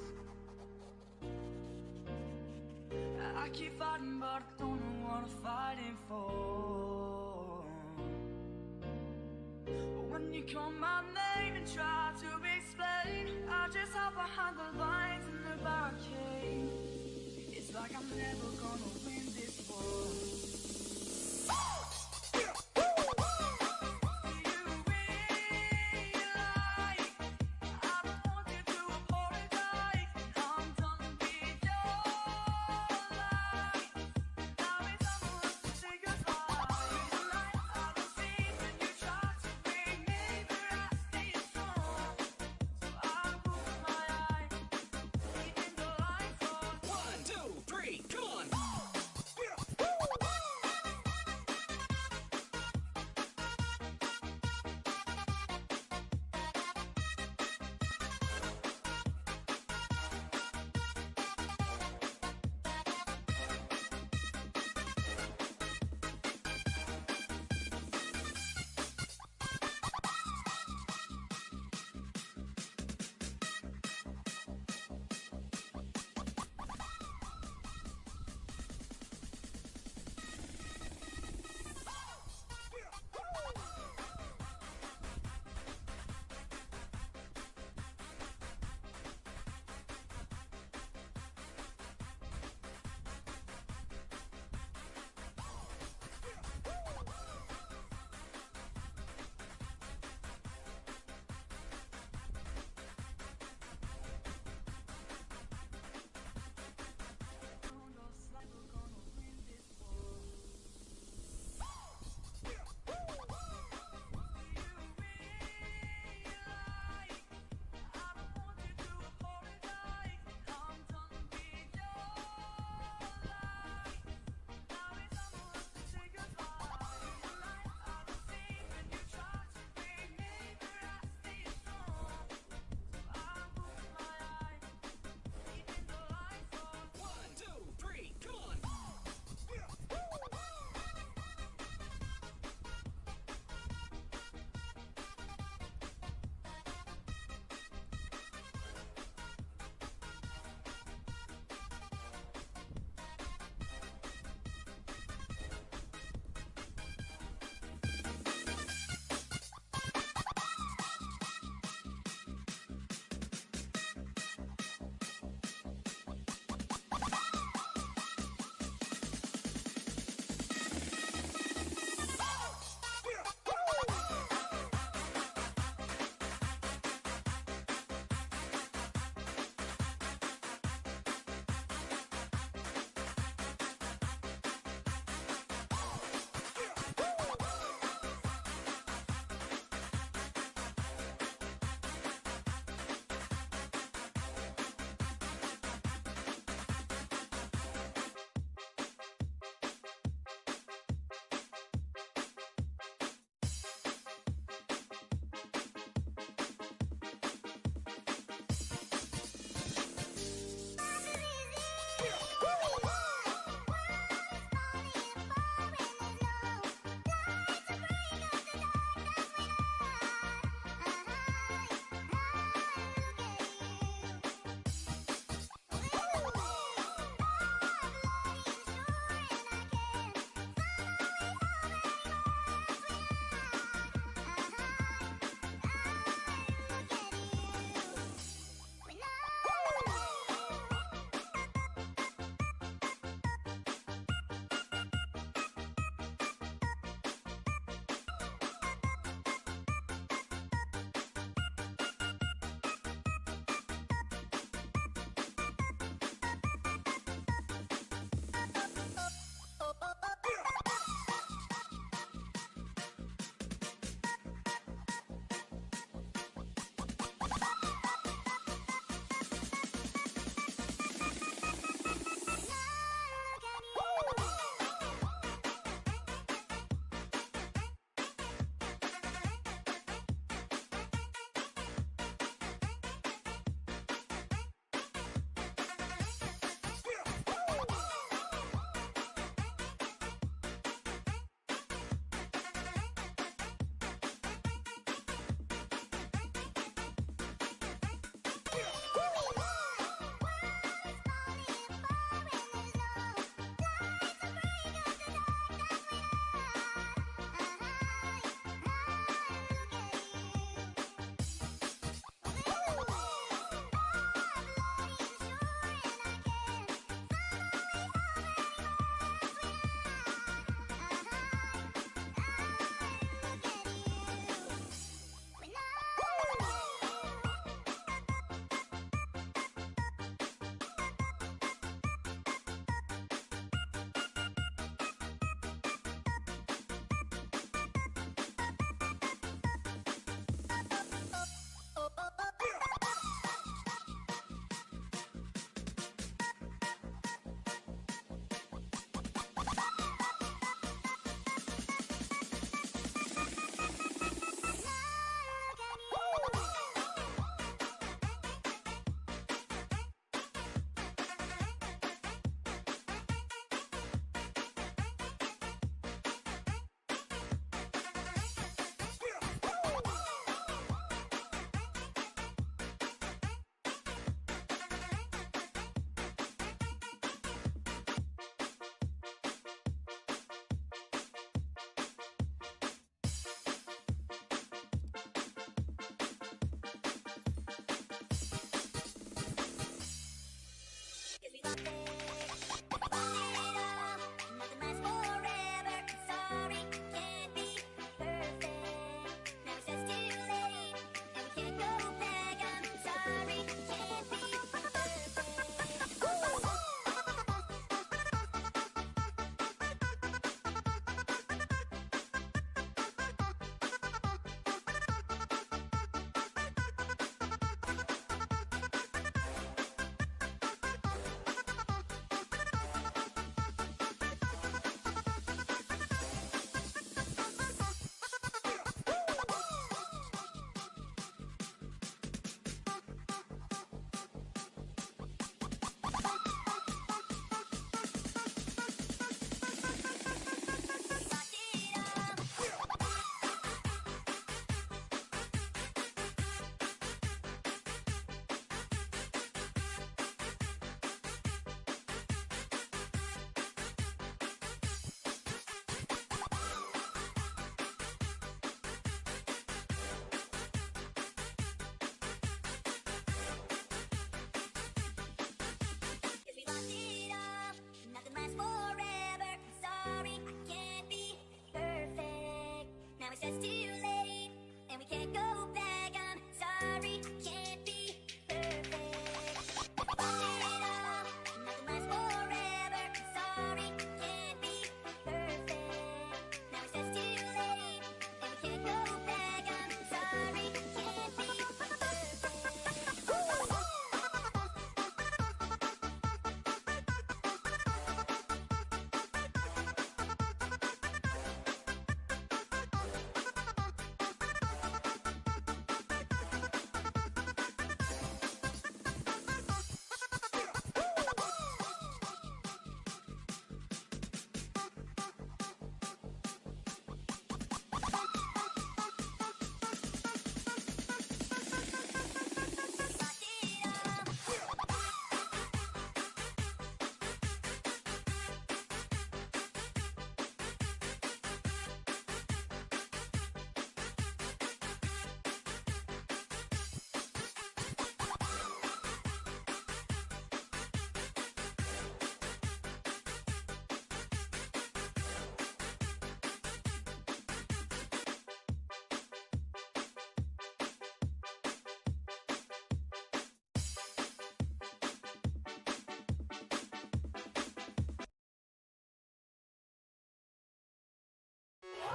Speaker 4: I keep fighting, but I don't know what I'm fighting for. But when you call my name and try to explain, I just hide behind the lines in the barricade. It's like I'm never gonna win this war. One, two, three, come on!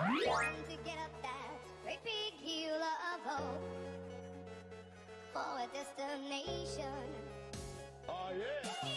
Speaker 1: Time to get up that great big hill of hope for a destination.
Speaker 3: Oh yeah.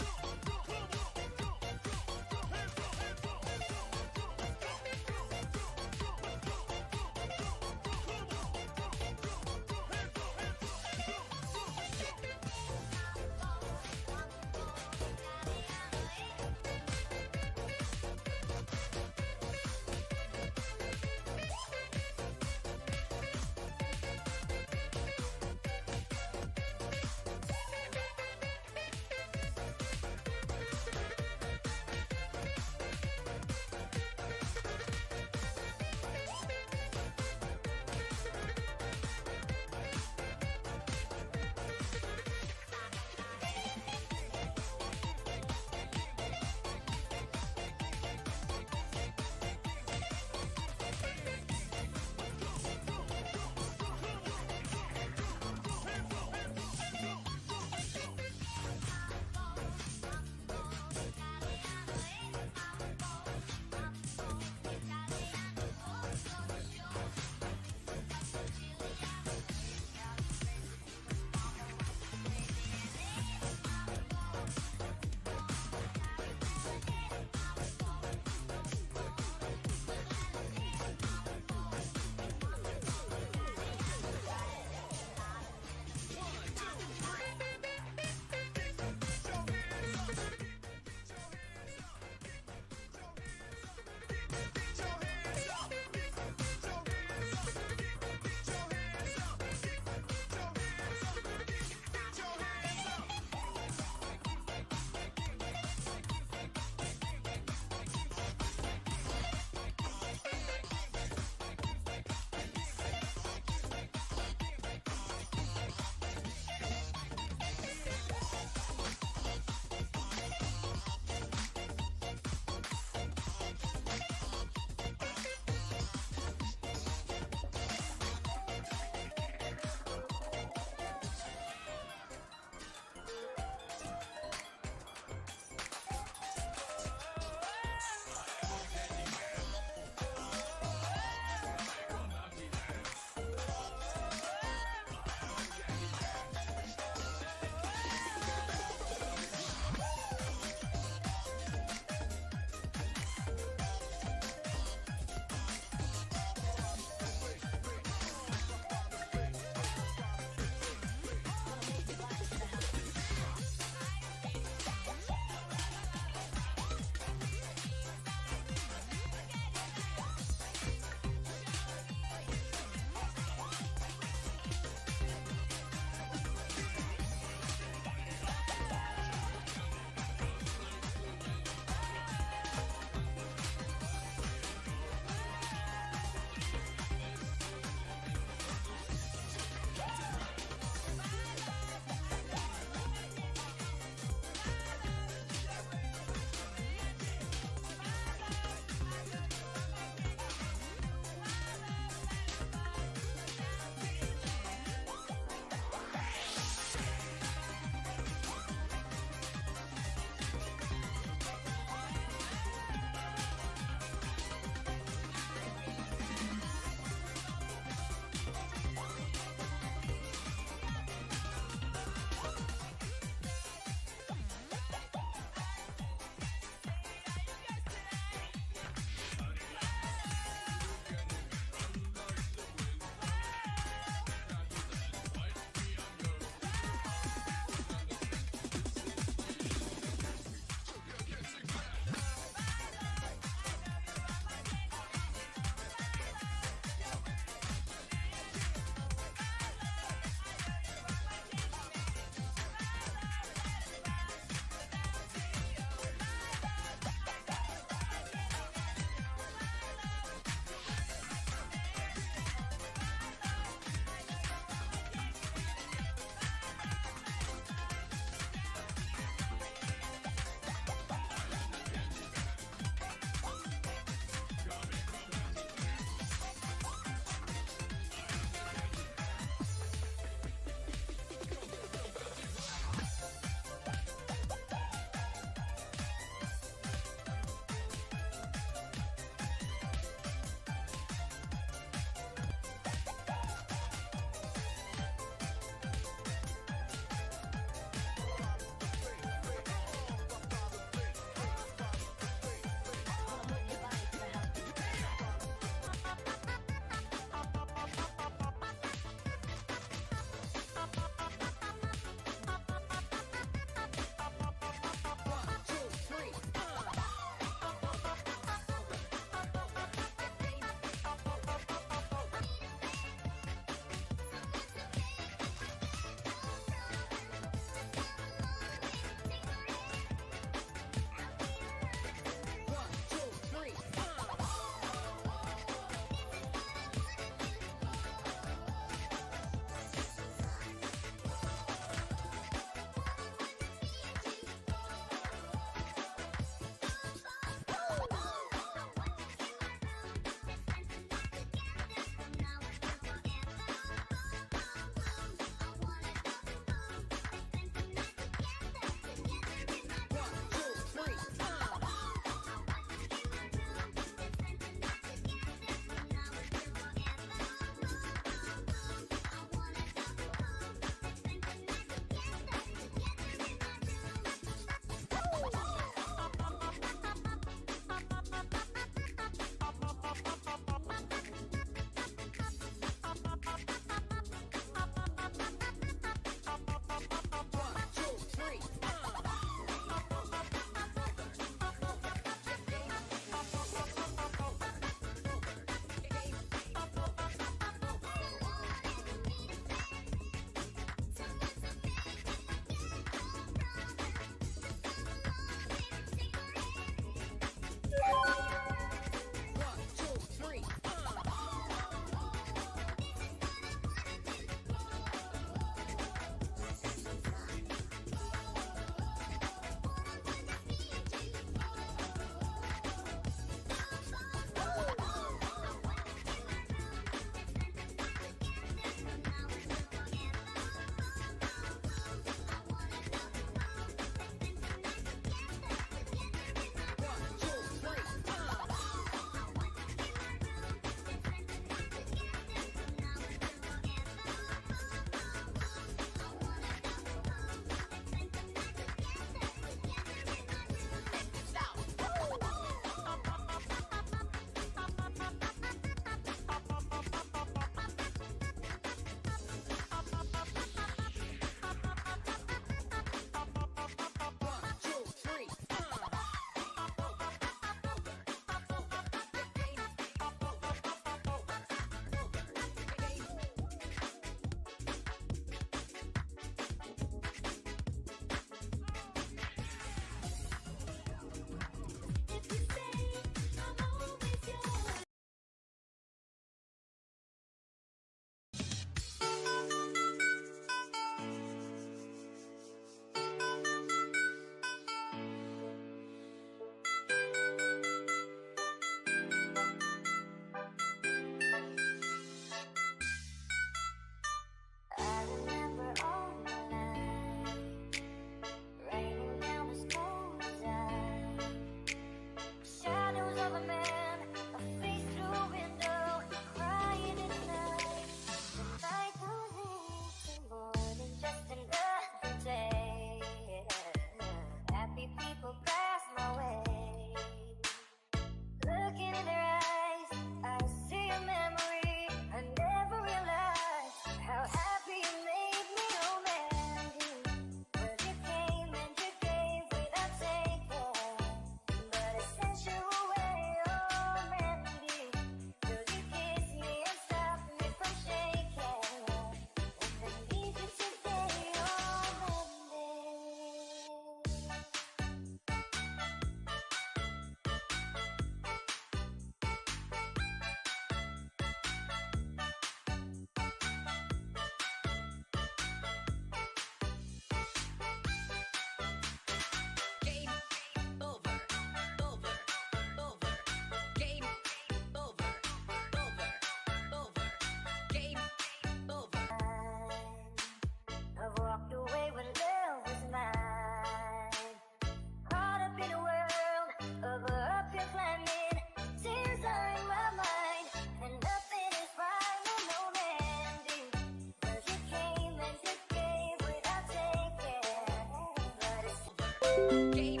Speaker 4: Game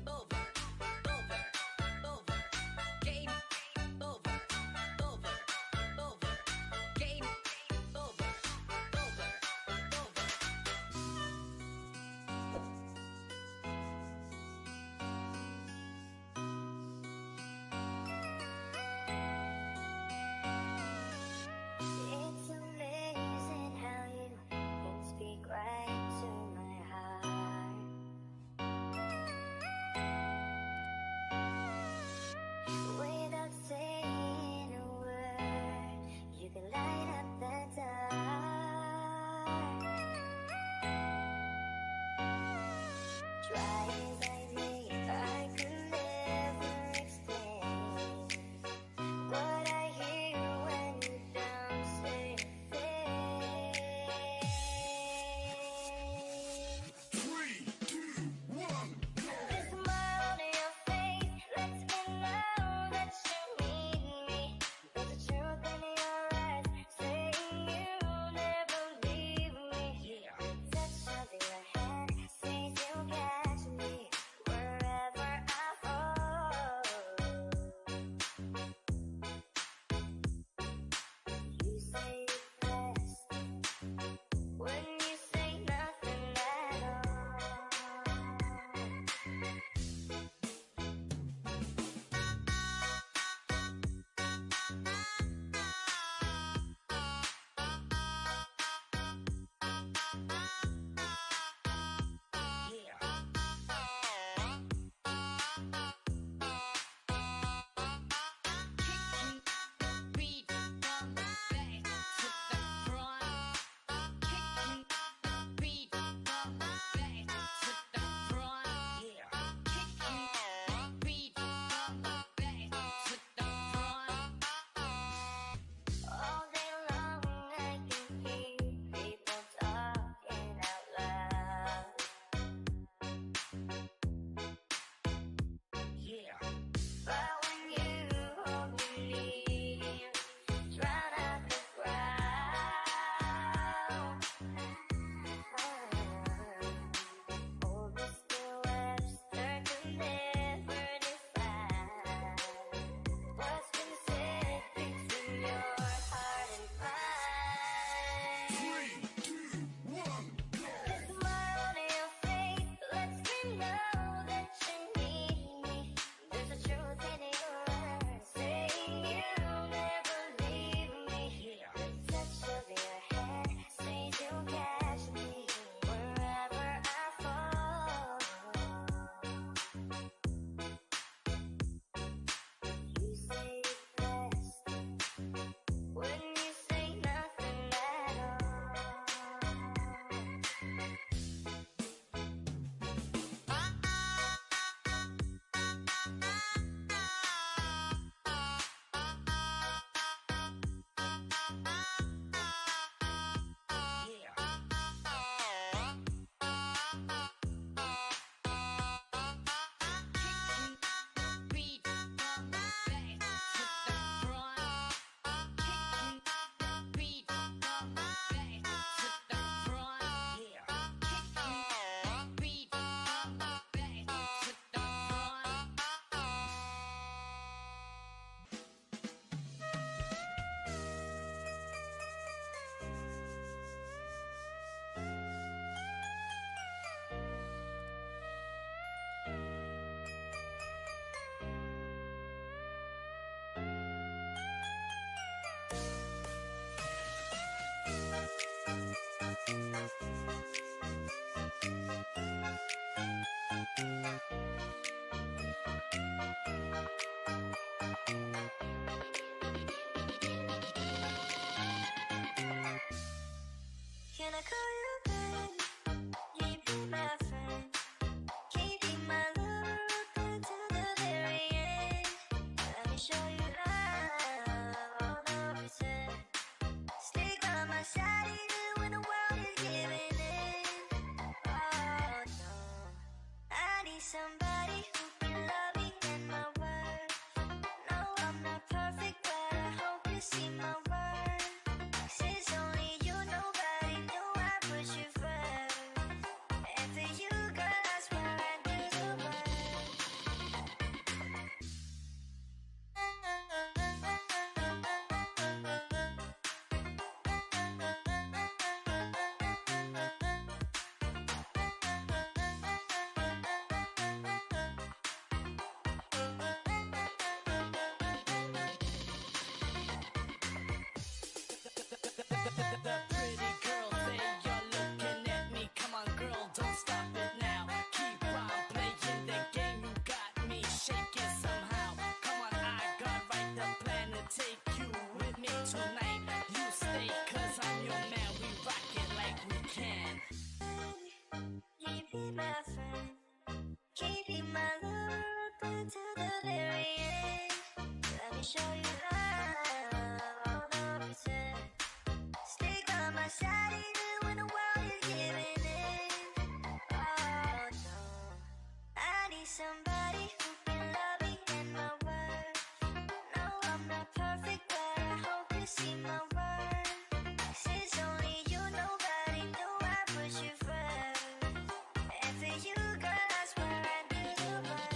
Speaker 4: over, over, over. Game over, over, over. Game over, over, over.
Speaker 1: It's amazing how you can speak right to my heart. Without saying a word, you can light up the dark. Try as I may, I could never explain what I hear when you don't say a thing. The smile on your face lets me know that you need me. There's a truth in your eyes saying you'll never leave me. Touch of your hand says you'll catch me wherever I fall. You say it best when you say nothing at all.
Speaker 4: Kicking the beat from the back to the front. Kicking the beat from the back to the front. Kicking the beat from the back to the front.
Speaker 1: All day long I can hear people talking out loud. But when you hold me near, drown out the crowd. Oh, Mr. Webster could never define what's been said between your heart and mine. The smile on your face lets me know that you need me. There's a truth in your eyes saying you'll never leave me. The touch of your hand says you'll catch me wherever I fall. You say it best when you say nothing at all.
Speaker 4: Kicking the beat from the back to the front. Kicking tonight. You stay, cause I'm your man. We rock it like we can.
Speaker 1: You be my friend. Keeping my love open to the very end. Let me show you love, all the reason. Stick on my side even when the world is giving in. Oh no, I need somebody who can love me and my worth. No, I'm not perfect, but I hope you see my worth. 'Cause it's only you, nobody knew I put you first. And for you, girl, I swear I'd do the world.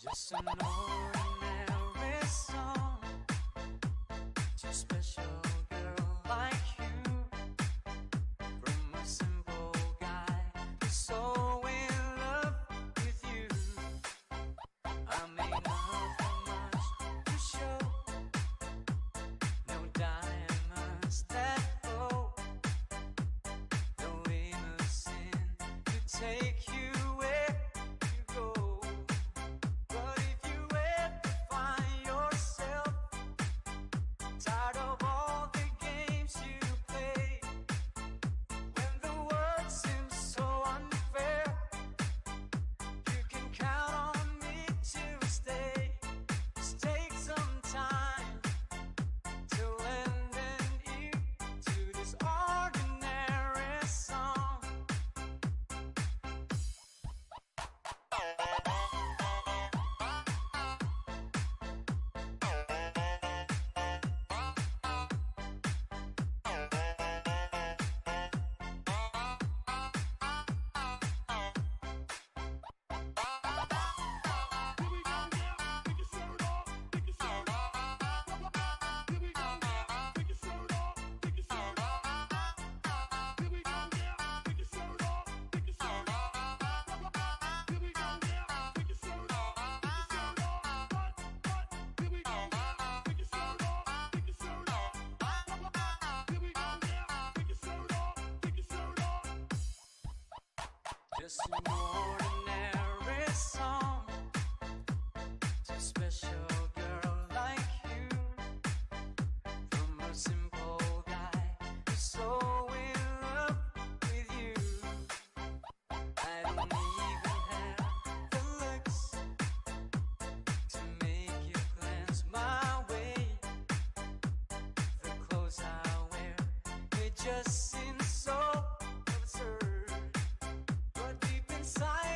Speaker 5: Just an ordinary song to a special girl like you. From a simple guy who's so in love with you. I may not have much to show, no diamonds that glow, no innocent to take you where you go. But if you ever find yourself tired of all the games you play, when the world seems so unfair, you can count on me to stay. Just take some time to lend an ear to this ordinary song. Just an ordinary song to a special girl like you. From a simple guy who's so in love with you. I don't even have the looks to make you glance my way. The clothes I wear, they just seem so absurd. But deep inside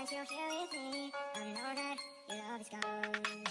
Speaker 1: since you're here with me, I know that your love is gone.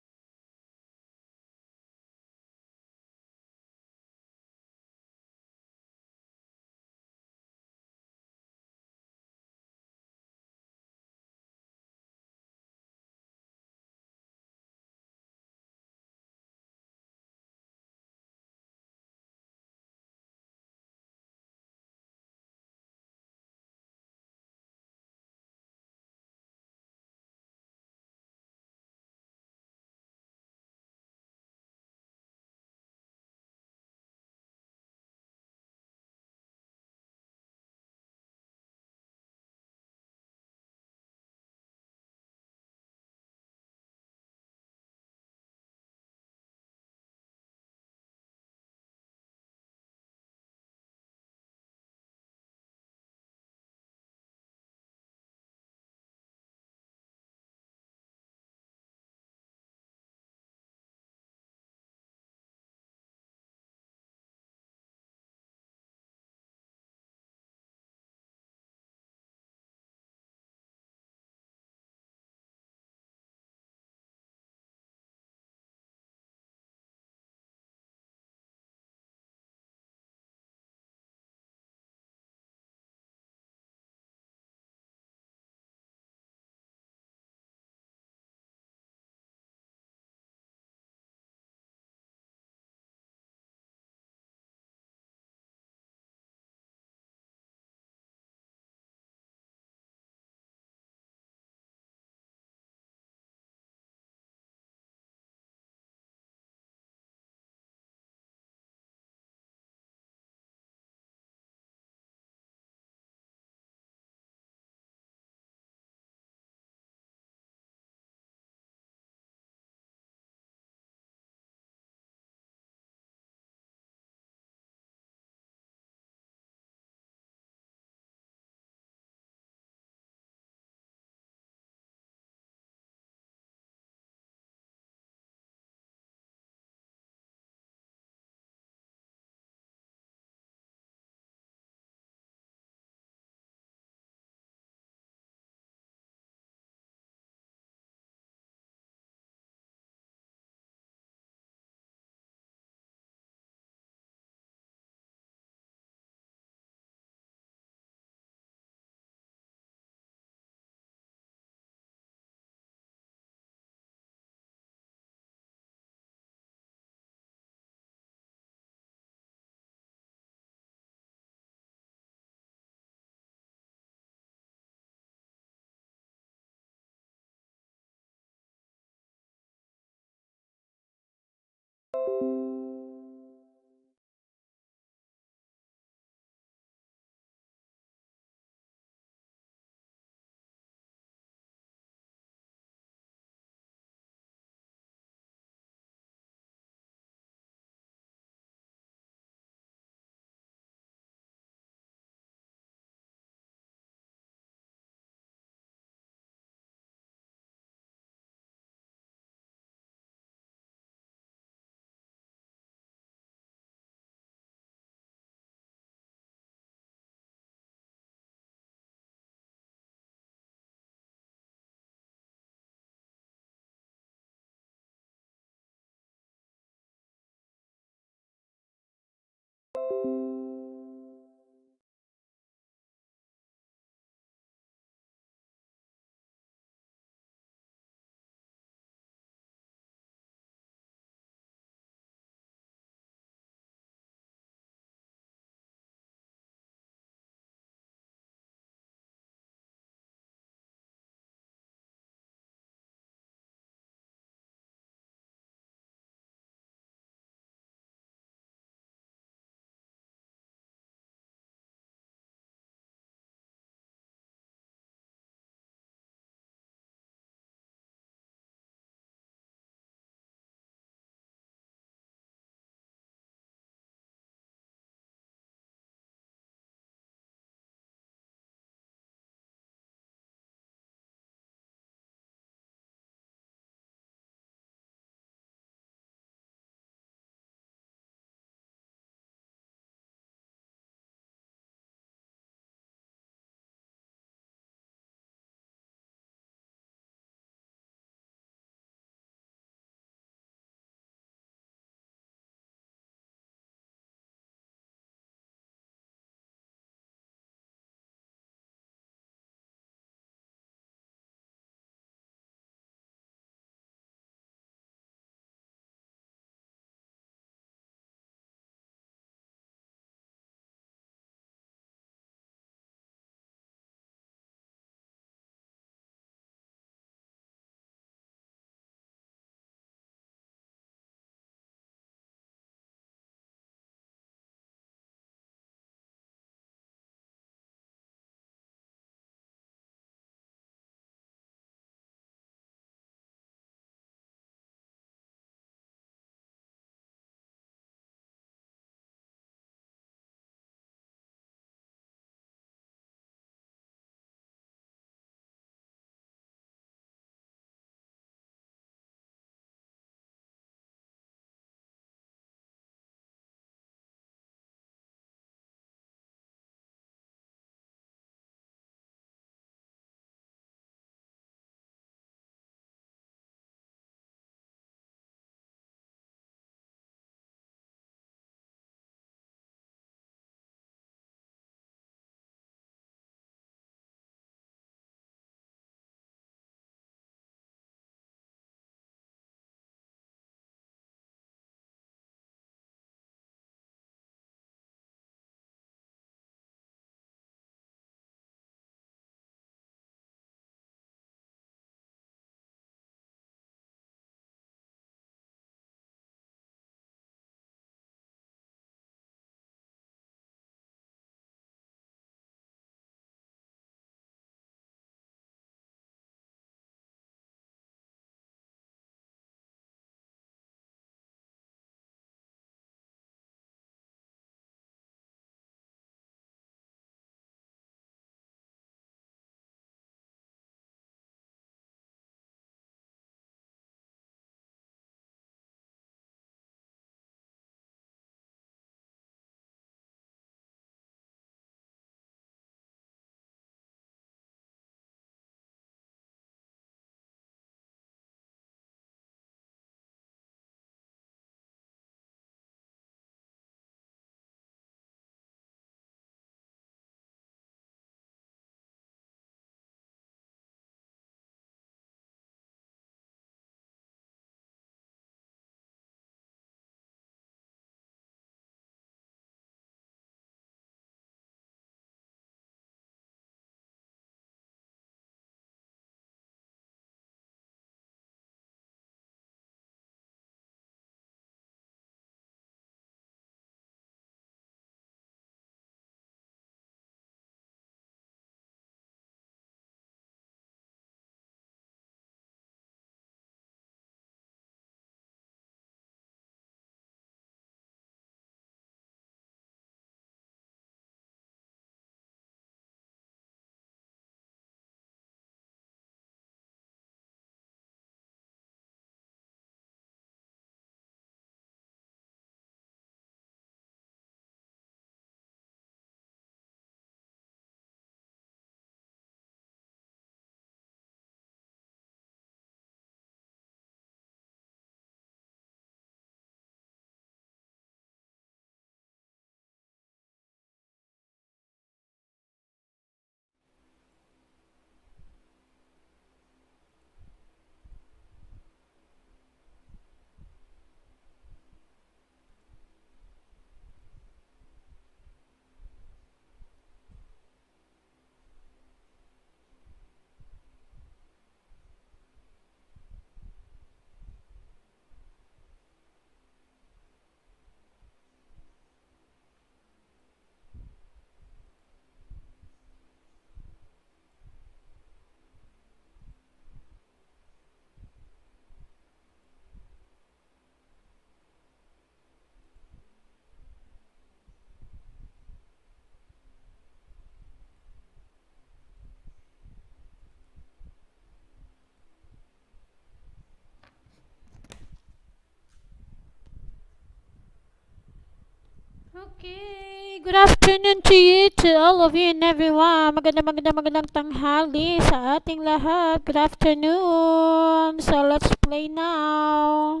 Speaker 2: Okay, good afternoon to you, to all of you and everyone. Magandang tanghali sa ating lahat. Good afternoon. So, let's play now.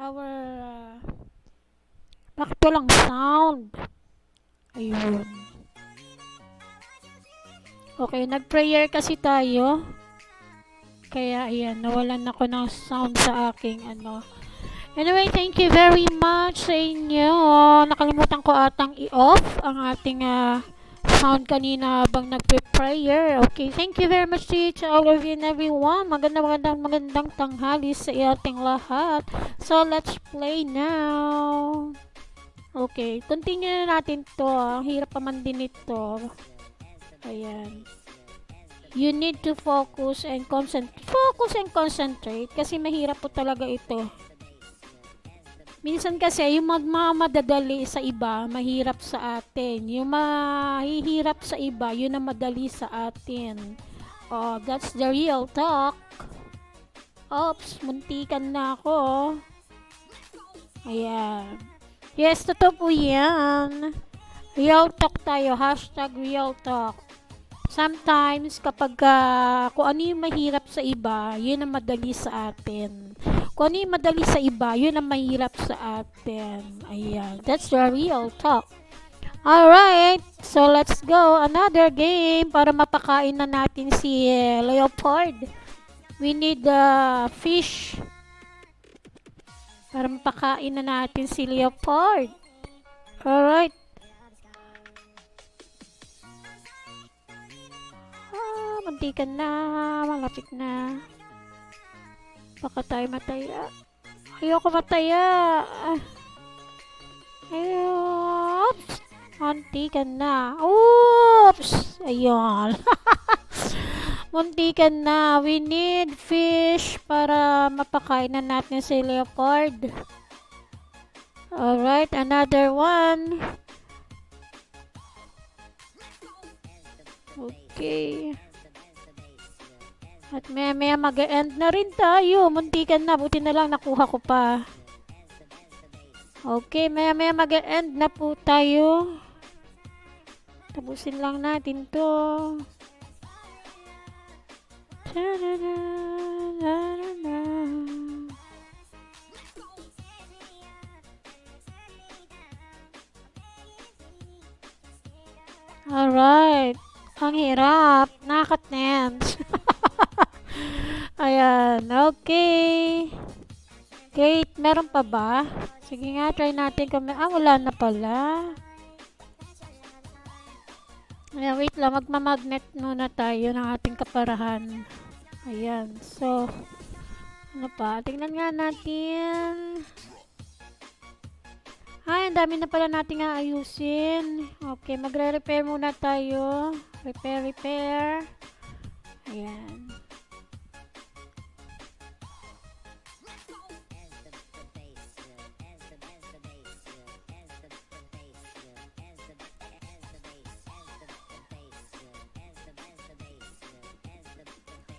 Speaker 2: Our, bakit walang sound? Ayun. Okay, nag-prayer kasi tayo. Kaya, ayan, nawalan ako ng sound sa aking, Anyway, thank you very much sa inyo. Nakalimutan ko atang i-off ang ating sound kanina habang nagpe-prayer. Okay, thank you very much to all of you and everyone. Magandang tanghali sa ating lahat. So, let's play now. Okay, continue na natin to. Ang hirap pa man din ito. Ayan. You need to focus and concentrate. Focus and concentrate kasi mahirap po talaga ito. Minsan kasi yung madadali sa iba, mahirap sa atin. Yung mahihirap sa iba, yun ang madali sa atin. Oh, that's the real talk. Oops, muntikan na ako. Ayan. Yes, totoo po yan. Real talk tayo. Hashtag real talk. Sometimes, kapag kung ano yung mahirap sa iba, yun ang madali sa atin. Kung ano yung madali sa iba, yun ang mahirap sa atin. Ayan. That's the real talk. Alright. So, let's go. Another game para mapakain na natin si Leopard. We need fish. Para mapakain na natin si Leopard. Alright. Mantikan na. Malapit na. Baka tayo mataya. Ayoko mataya. Oops. Muntikan na. Oops. Ayun. Muntikan na. We need fish para mapakain na natin si Leopard. Alright, another one. Okay. At maya mag-end na rin tayo. Muntikan na. Buti na lang nakuha ko pa. Okay, maya mag-end na po tayo. Tapusin lang natin to. Alright. Ang hirap. Nakaka-tense. Ayan. Okay. Great. Meron pa ba? Sige nga, try natin kung wala na pala. Ayan, wait lang. Magmamagnet muna tayo ng ating kaparahan. Ayan. So, ano pa? Tingnan nga natin. Ay, ang dami na pala nating aayusin. Okay, magre-repair muna tayo. Repair. Ayan.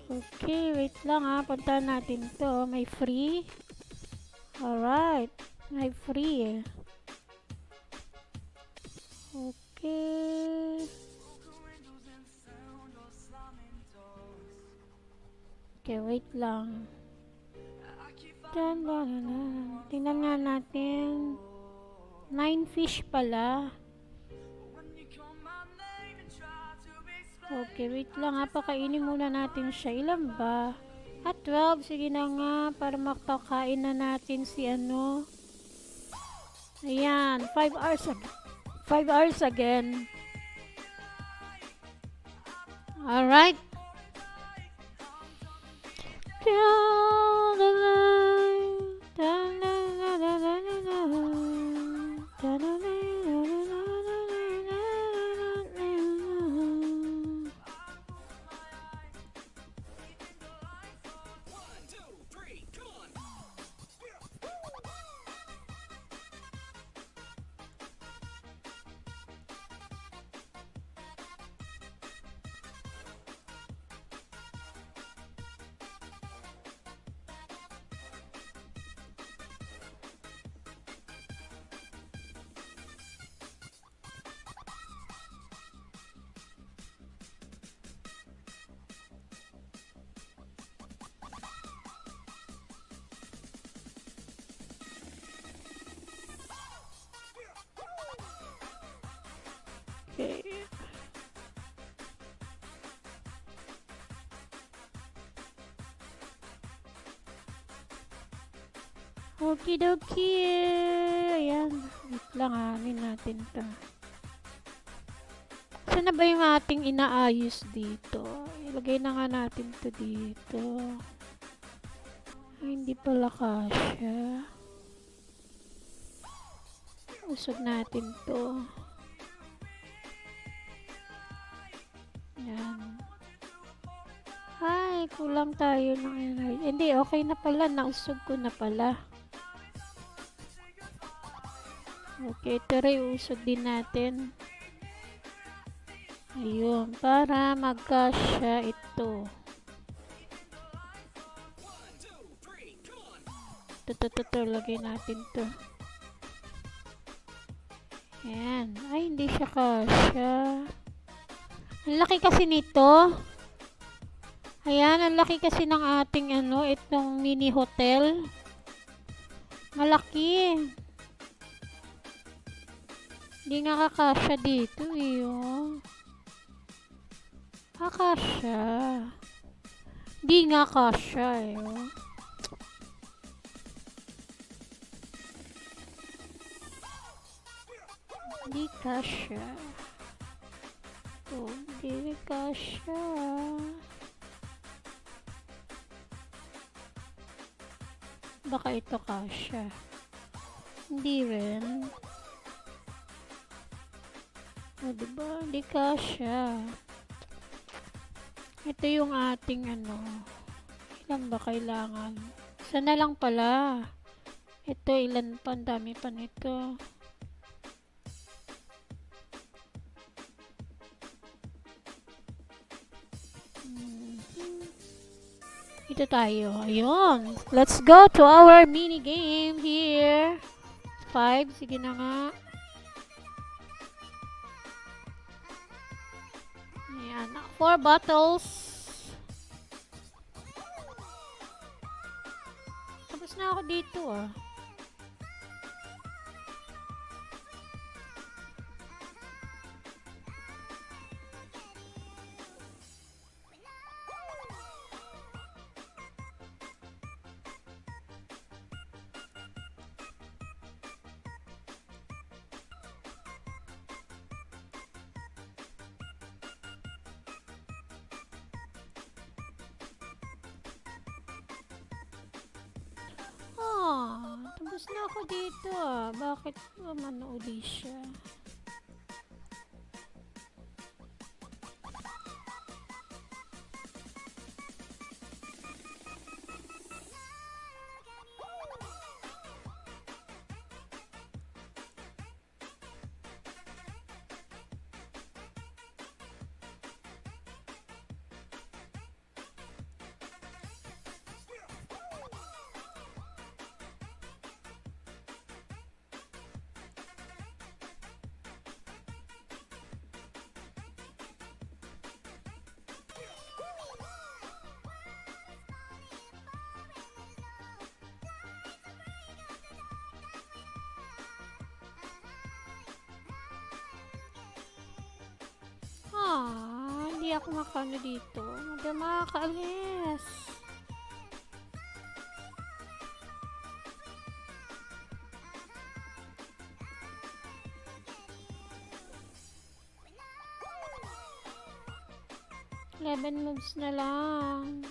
Speaker 2: Okay, wait lang ha. Puntahan natin to. May free. Alright. May free. Okay. Okay, wait lang. Tingnan nga natin. 9 fish pala. Okay, wait lang ha. Pakainin muna natin siya. Ilan ba? 12. Sige na nga. Para makakain na natin si ano. Ayan. 5 hours again. 5 hours again. Alright. Okidoki. Ayan. Wait lang hanin natin to. Saan na ba yung ating inaayos dito? Ilagay na nga natin to dito. Ay, hindi pala kasya. Usog natin to. Yan. Ay, kulang tayo ng energy. Hindi, okay na pala. Nausog ko na pala. Okay, ito rin usog din natin. Ayun, para magkasya ito. Ito, lagay natin to. Ayan. Ay, hindi siya kasya. Ang laki kasi nito. Ayan, ang laki kasi ng ating itong mini hotel. Malaki. Hindi nga kakasya dito eh, oh. Kakasya. Hindi nga kasya eh, oh. Hindi kasya. Oh, hindi kasya. Baka ito kasya. Hindi rin. O, diba? Hindi kasya. Ito yung ating ilan ba kailangan? Isa na lang pala. Ito, ilan pa? Ang dami pa nito. Ito tayo. Ayun. Let's go to our mini game here. 5. Sige na nga. Ayan. 4 bottles. Tapos na ako dito ah. Tapos na ako dito ah. Bakit naman uli siya? Hindi ako makano dito. Hindi makakaalis. Eleven moves na lang.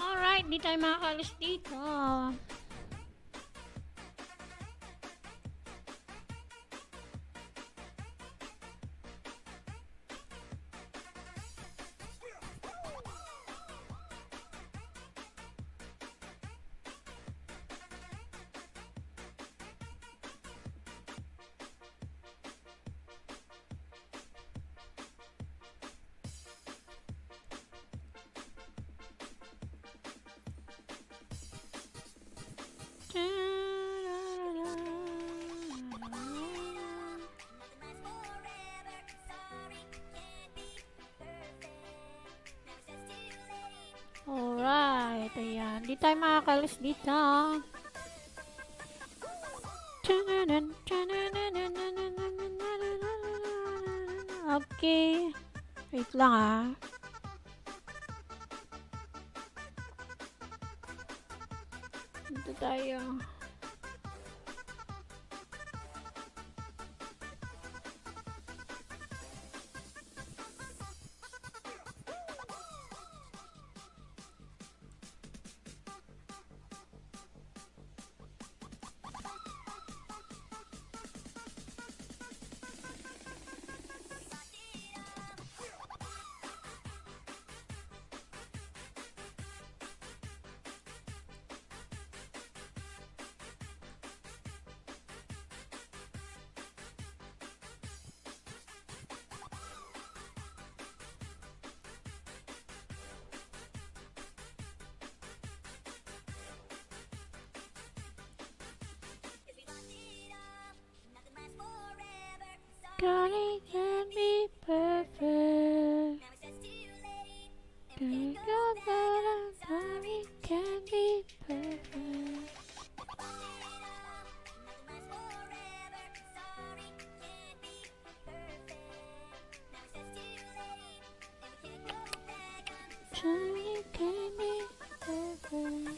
Speaker 2: Alright, di tayo makakalis dito. Hindi tayo makakalis dito. Okay. Wait lang ah. Dito tayo. God, it can be perfect. Can go better, God, it can be perfect. God, it can be perfect.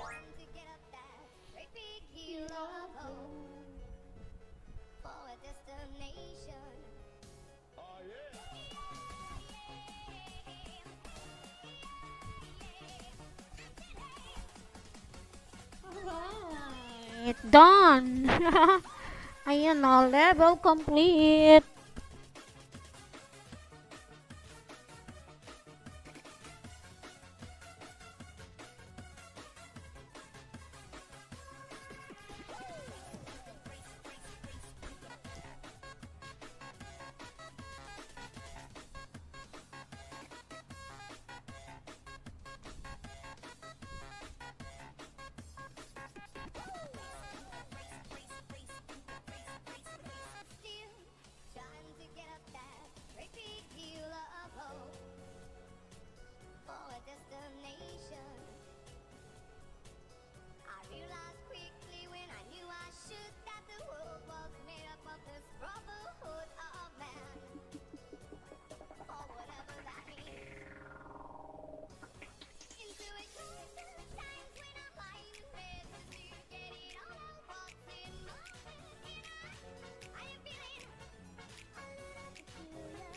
Speaker 1: To get up that great big hill of hope for a destination.
Speaker 3: Oh yeah.
Speaker 2: Alright, done. Ayan na, level complete.
Speaker 1: Still trying to get up that great big hill of hope for a destination. I realized quickly when I knew I should that the world was made up of this brotherhood of man, or whatever that means. Into a crisis times when I'm lying in bed just to get it all out what's in my head. I am feeling a little peculiar.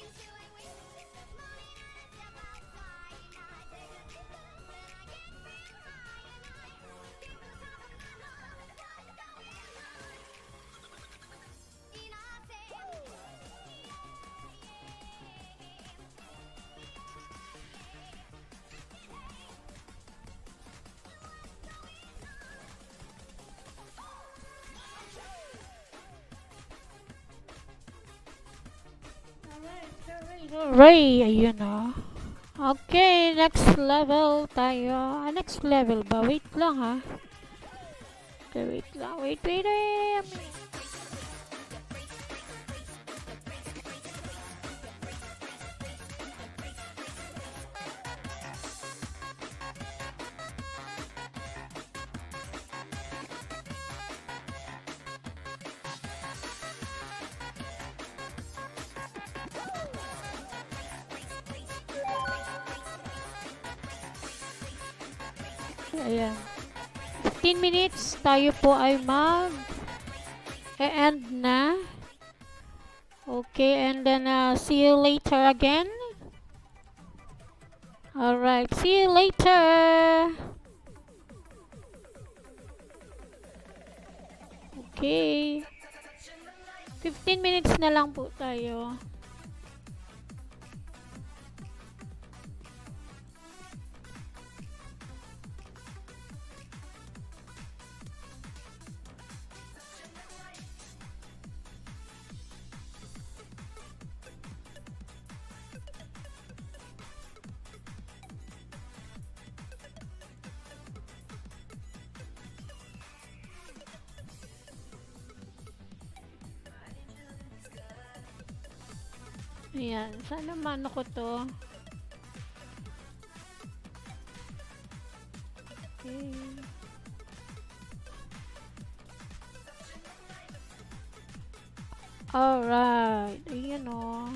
Speaker 1: Into a winter this morning and I step outside and I take a deep breath and I get real high and I think to the top of my lungs what's going on. And I say,
Speaker 2: Ray, ayun na. Okay, next level tayo. Next level ba? Wait lang ha. Okay, wait lang. Wait. Ayan. 15 minutes tayo po ay mag-end na. Okay, and then see you later again. Alright, see you later. Okay. 15 minutes na lang po tayo. Ayan, sana mano ko to. Okay. Alright, ayan o.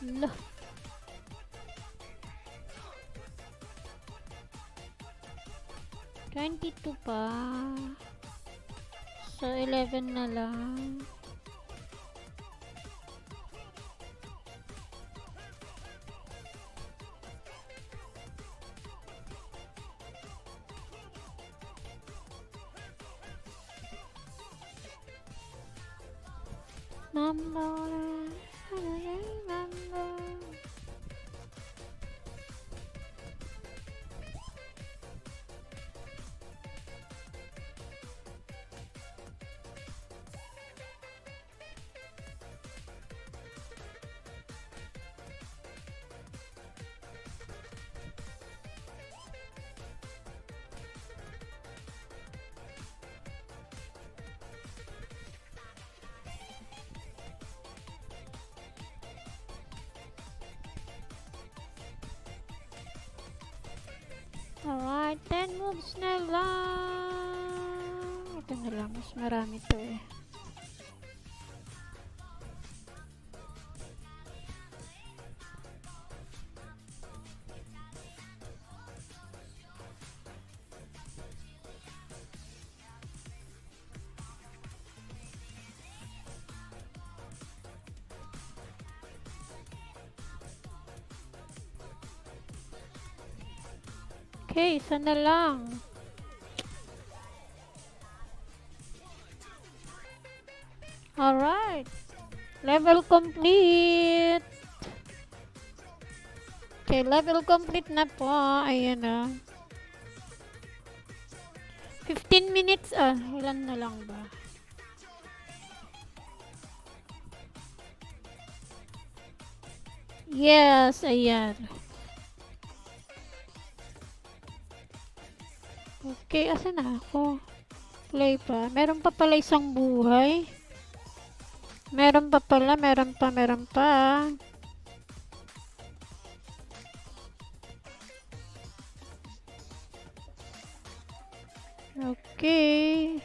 Speaker 2: Lah. $22 pa. So, 11 na lang. Number. Alright, 10 moves na lang. Ito na lang, mas marami to eh. Okay, isa na lang. Alright. Level complete. Okay, level complete na po. Ayan na. 15 minutes. Ilan na lang ba? Yes, ayan. Okay, asan na ako? Play pa. Meron pa pala isang buhay. Meron pa pala, meron pa. Okay.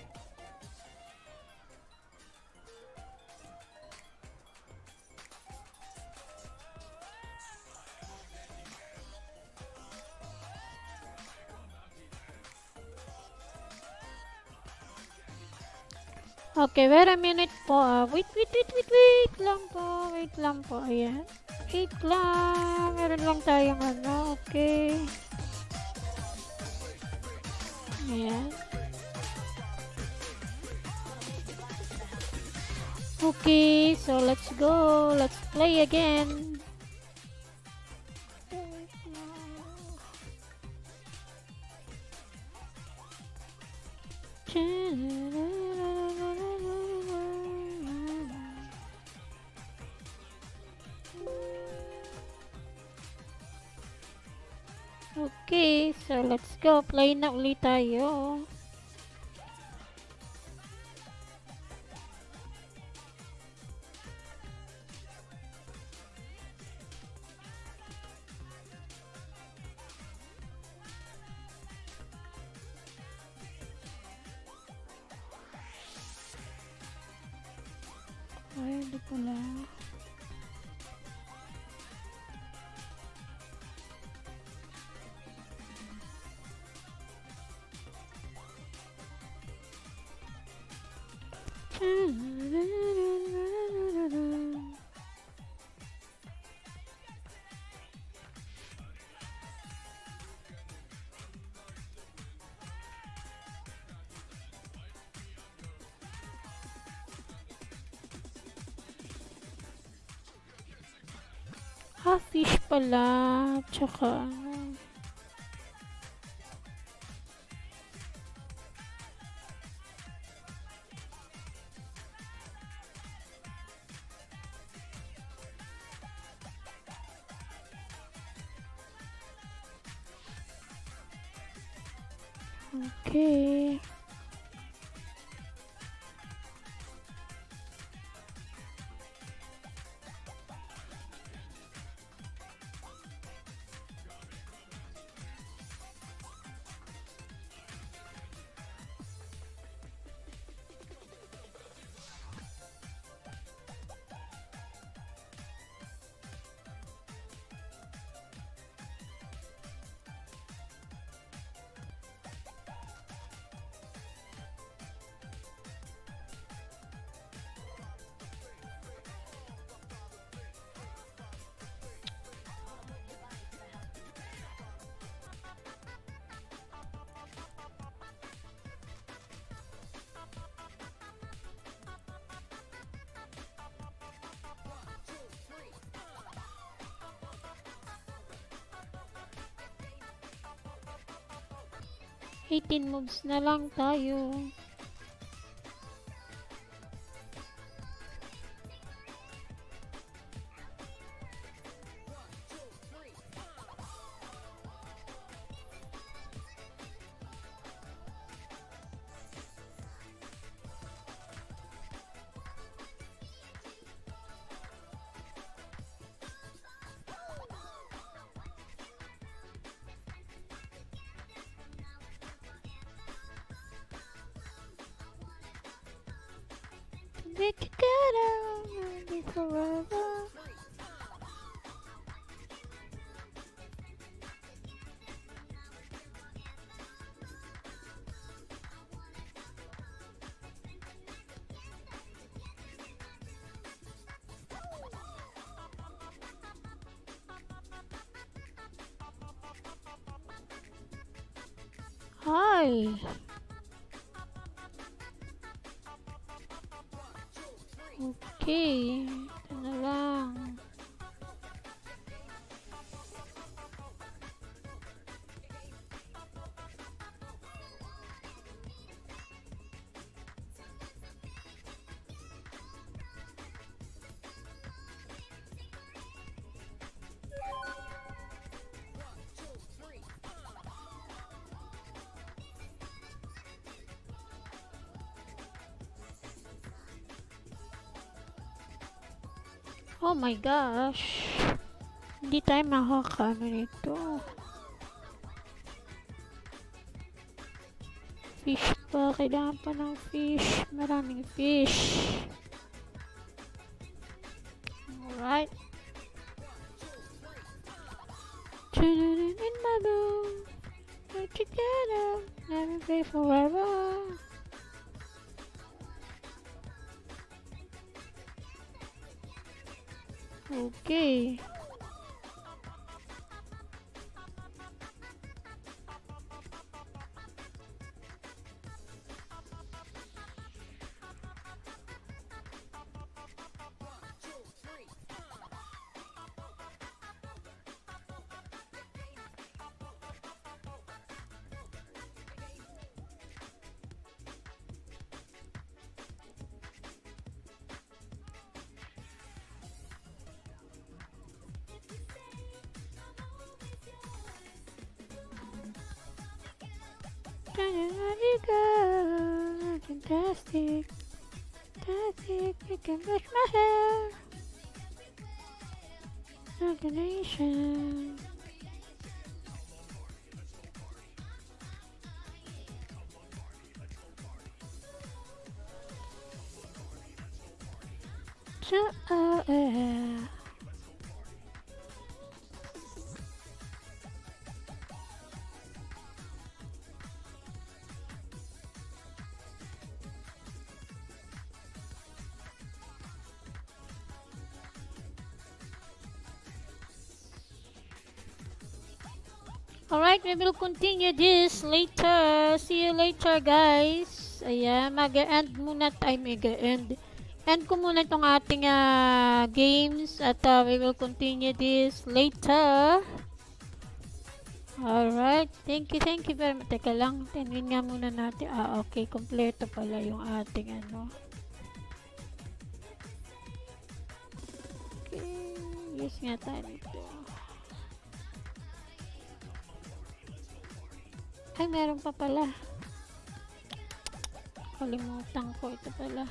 Speaker 2: Okay, wait a minute po. Wait lang po. Ayan. Wait lang. Meron lang tayong ano. Okay. Ayan. Okay, so let's go. Let's play again. Okay, so let's go. Play na ulit tayo. pala. Ah, fish pala. Tsaka ano. Okay. Eighteen moves na lang tayo. Be together, be forever. Hi. Okay, ito na lang. Oh my gosh. Hindi tayo makakaano nito. Fish pa. Kailangan pa ng fish. Maraming fish. Alright. Children in my room. We're together. Never be forever. Okay. Fantastic. Fantastic. You can brush my hair. Imagination. Alright, we will continue this later. See you later, guys. Ayan, mag-end muna tayo. Mag-end. End ko muna itong ating games at we will continue this later. Alright, thank you very much. Teka lang, tingnan nga muna natin. Okay, kompleto pala yung ating ano. Okay, yes nga tayo dito. Ay, meron pa pala. Kalimutan ko. Ito pala.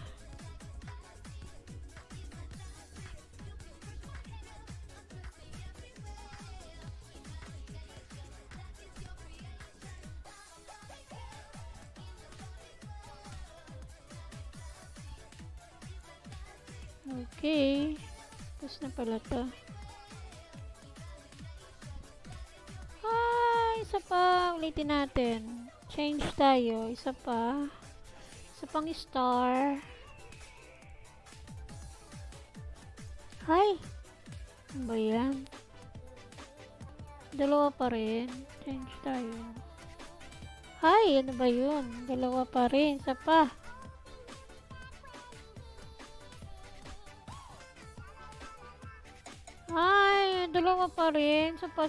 Speaker 2: Okay. Tapos na pala to. Isa pa, ulitin natin. Change tayo. Isa pa. Isa pang star. Ay! Ano ba yan? Dalawa pa rin. Change tayo. Ay! Ano ba yun? Dalawa pa rin. Isa pa. Ay! Dalawa pa rin. Isa pa.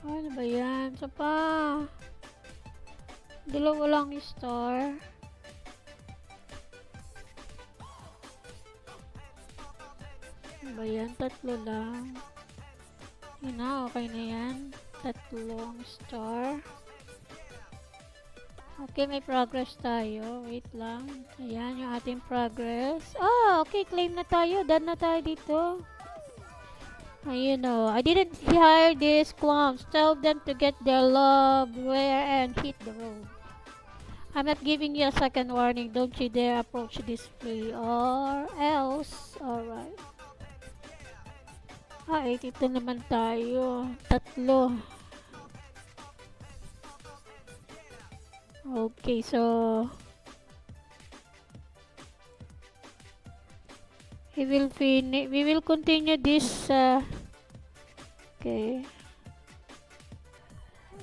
Speaker 2: Ano ba yan? Isa pa. Dalawa lang star. Ano ba yan? Tatlo lang. Yun na, okay na yan. Tatlong star. Okay, may progress tayo. Wait lang. Ayan, yung ating progress. Okay. Claim na tayo. Done na tayo dito. You know, I didn't hire these clowns. Tell them to get their love where and hit the road. I'm not giving you a second warning. Don't you dare approach this play or else. Alright. Ito naman tayo. Tatlo. Okay, so we will continue this okay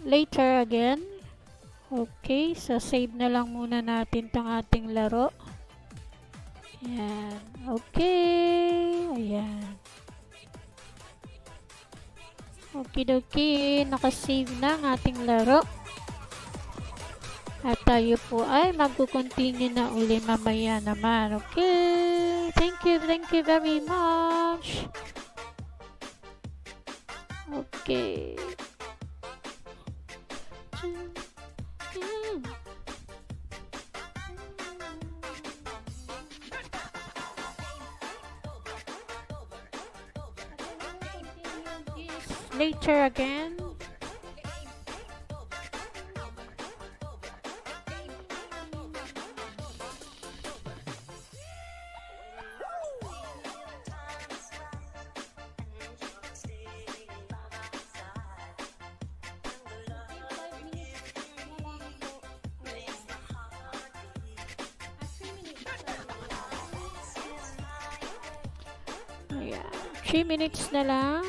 Speaker 2: later again. Okay, so save na lang muna natin tong ating laro. Ayan. Okay. Ayan. Okay, nakasave na ang ating laro. At tayo po ay magkukontinue na uli mamaya naman. Okay. Thank you very much. Okay. Later again. Ayan. 3 minutes na lang.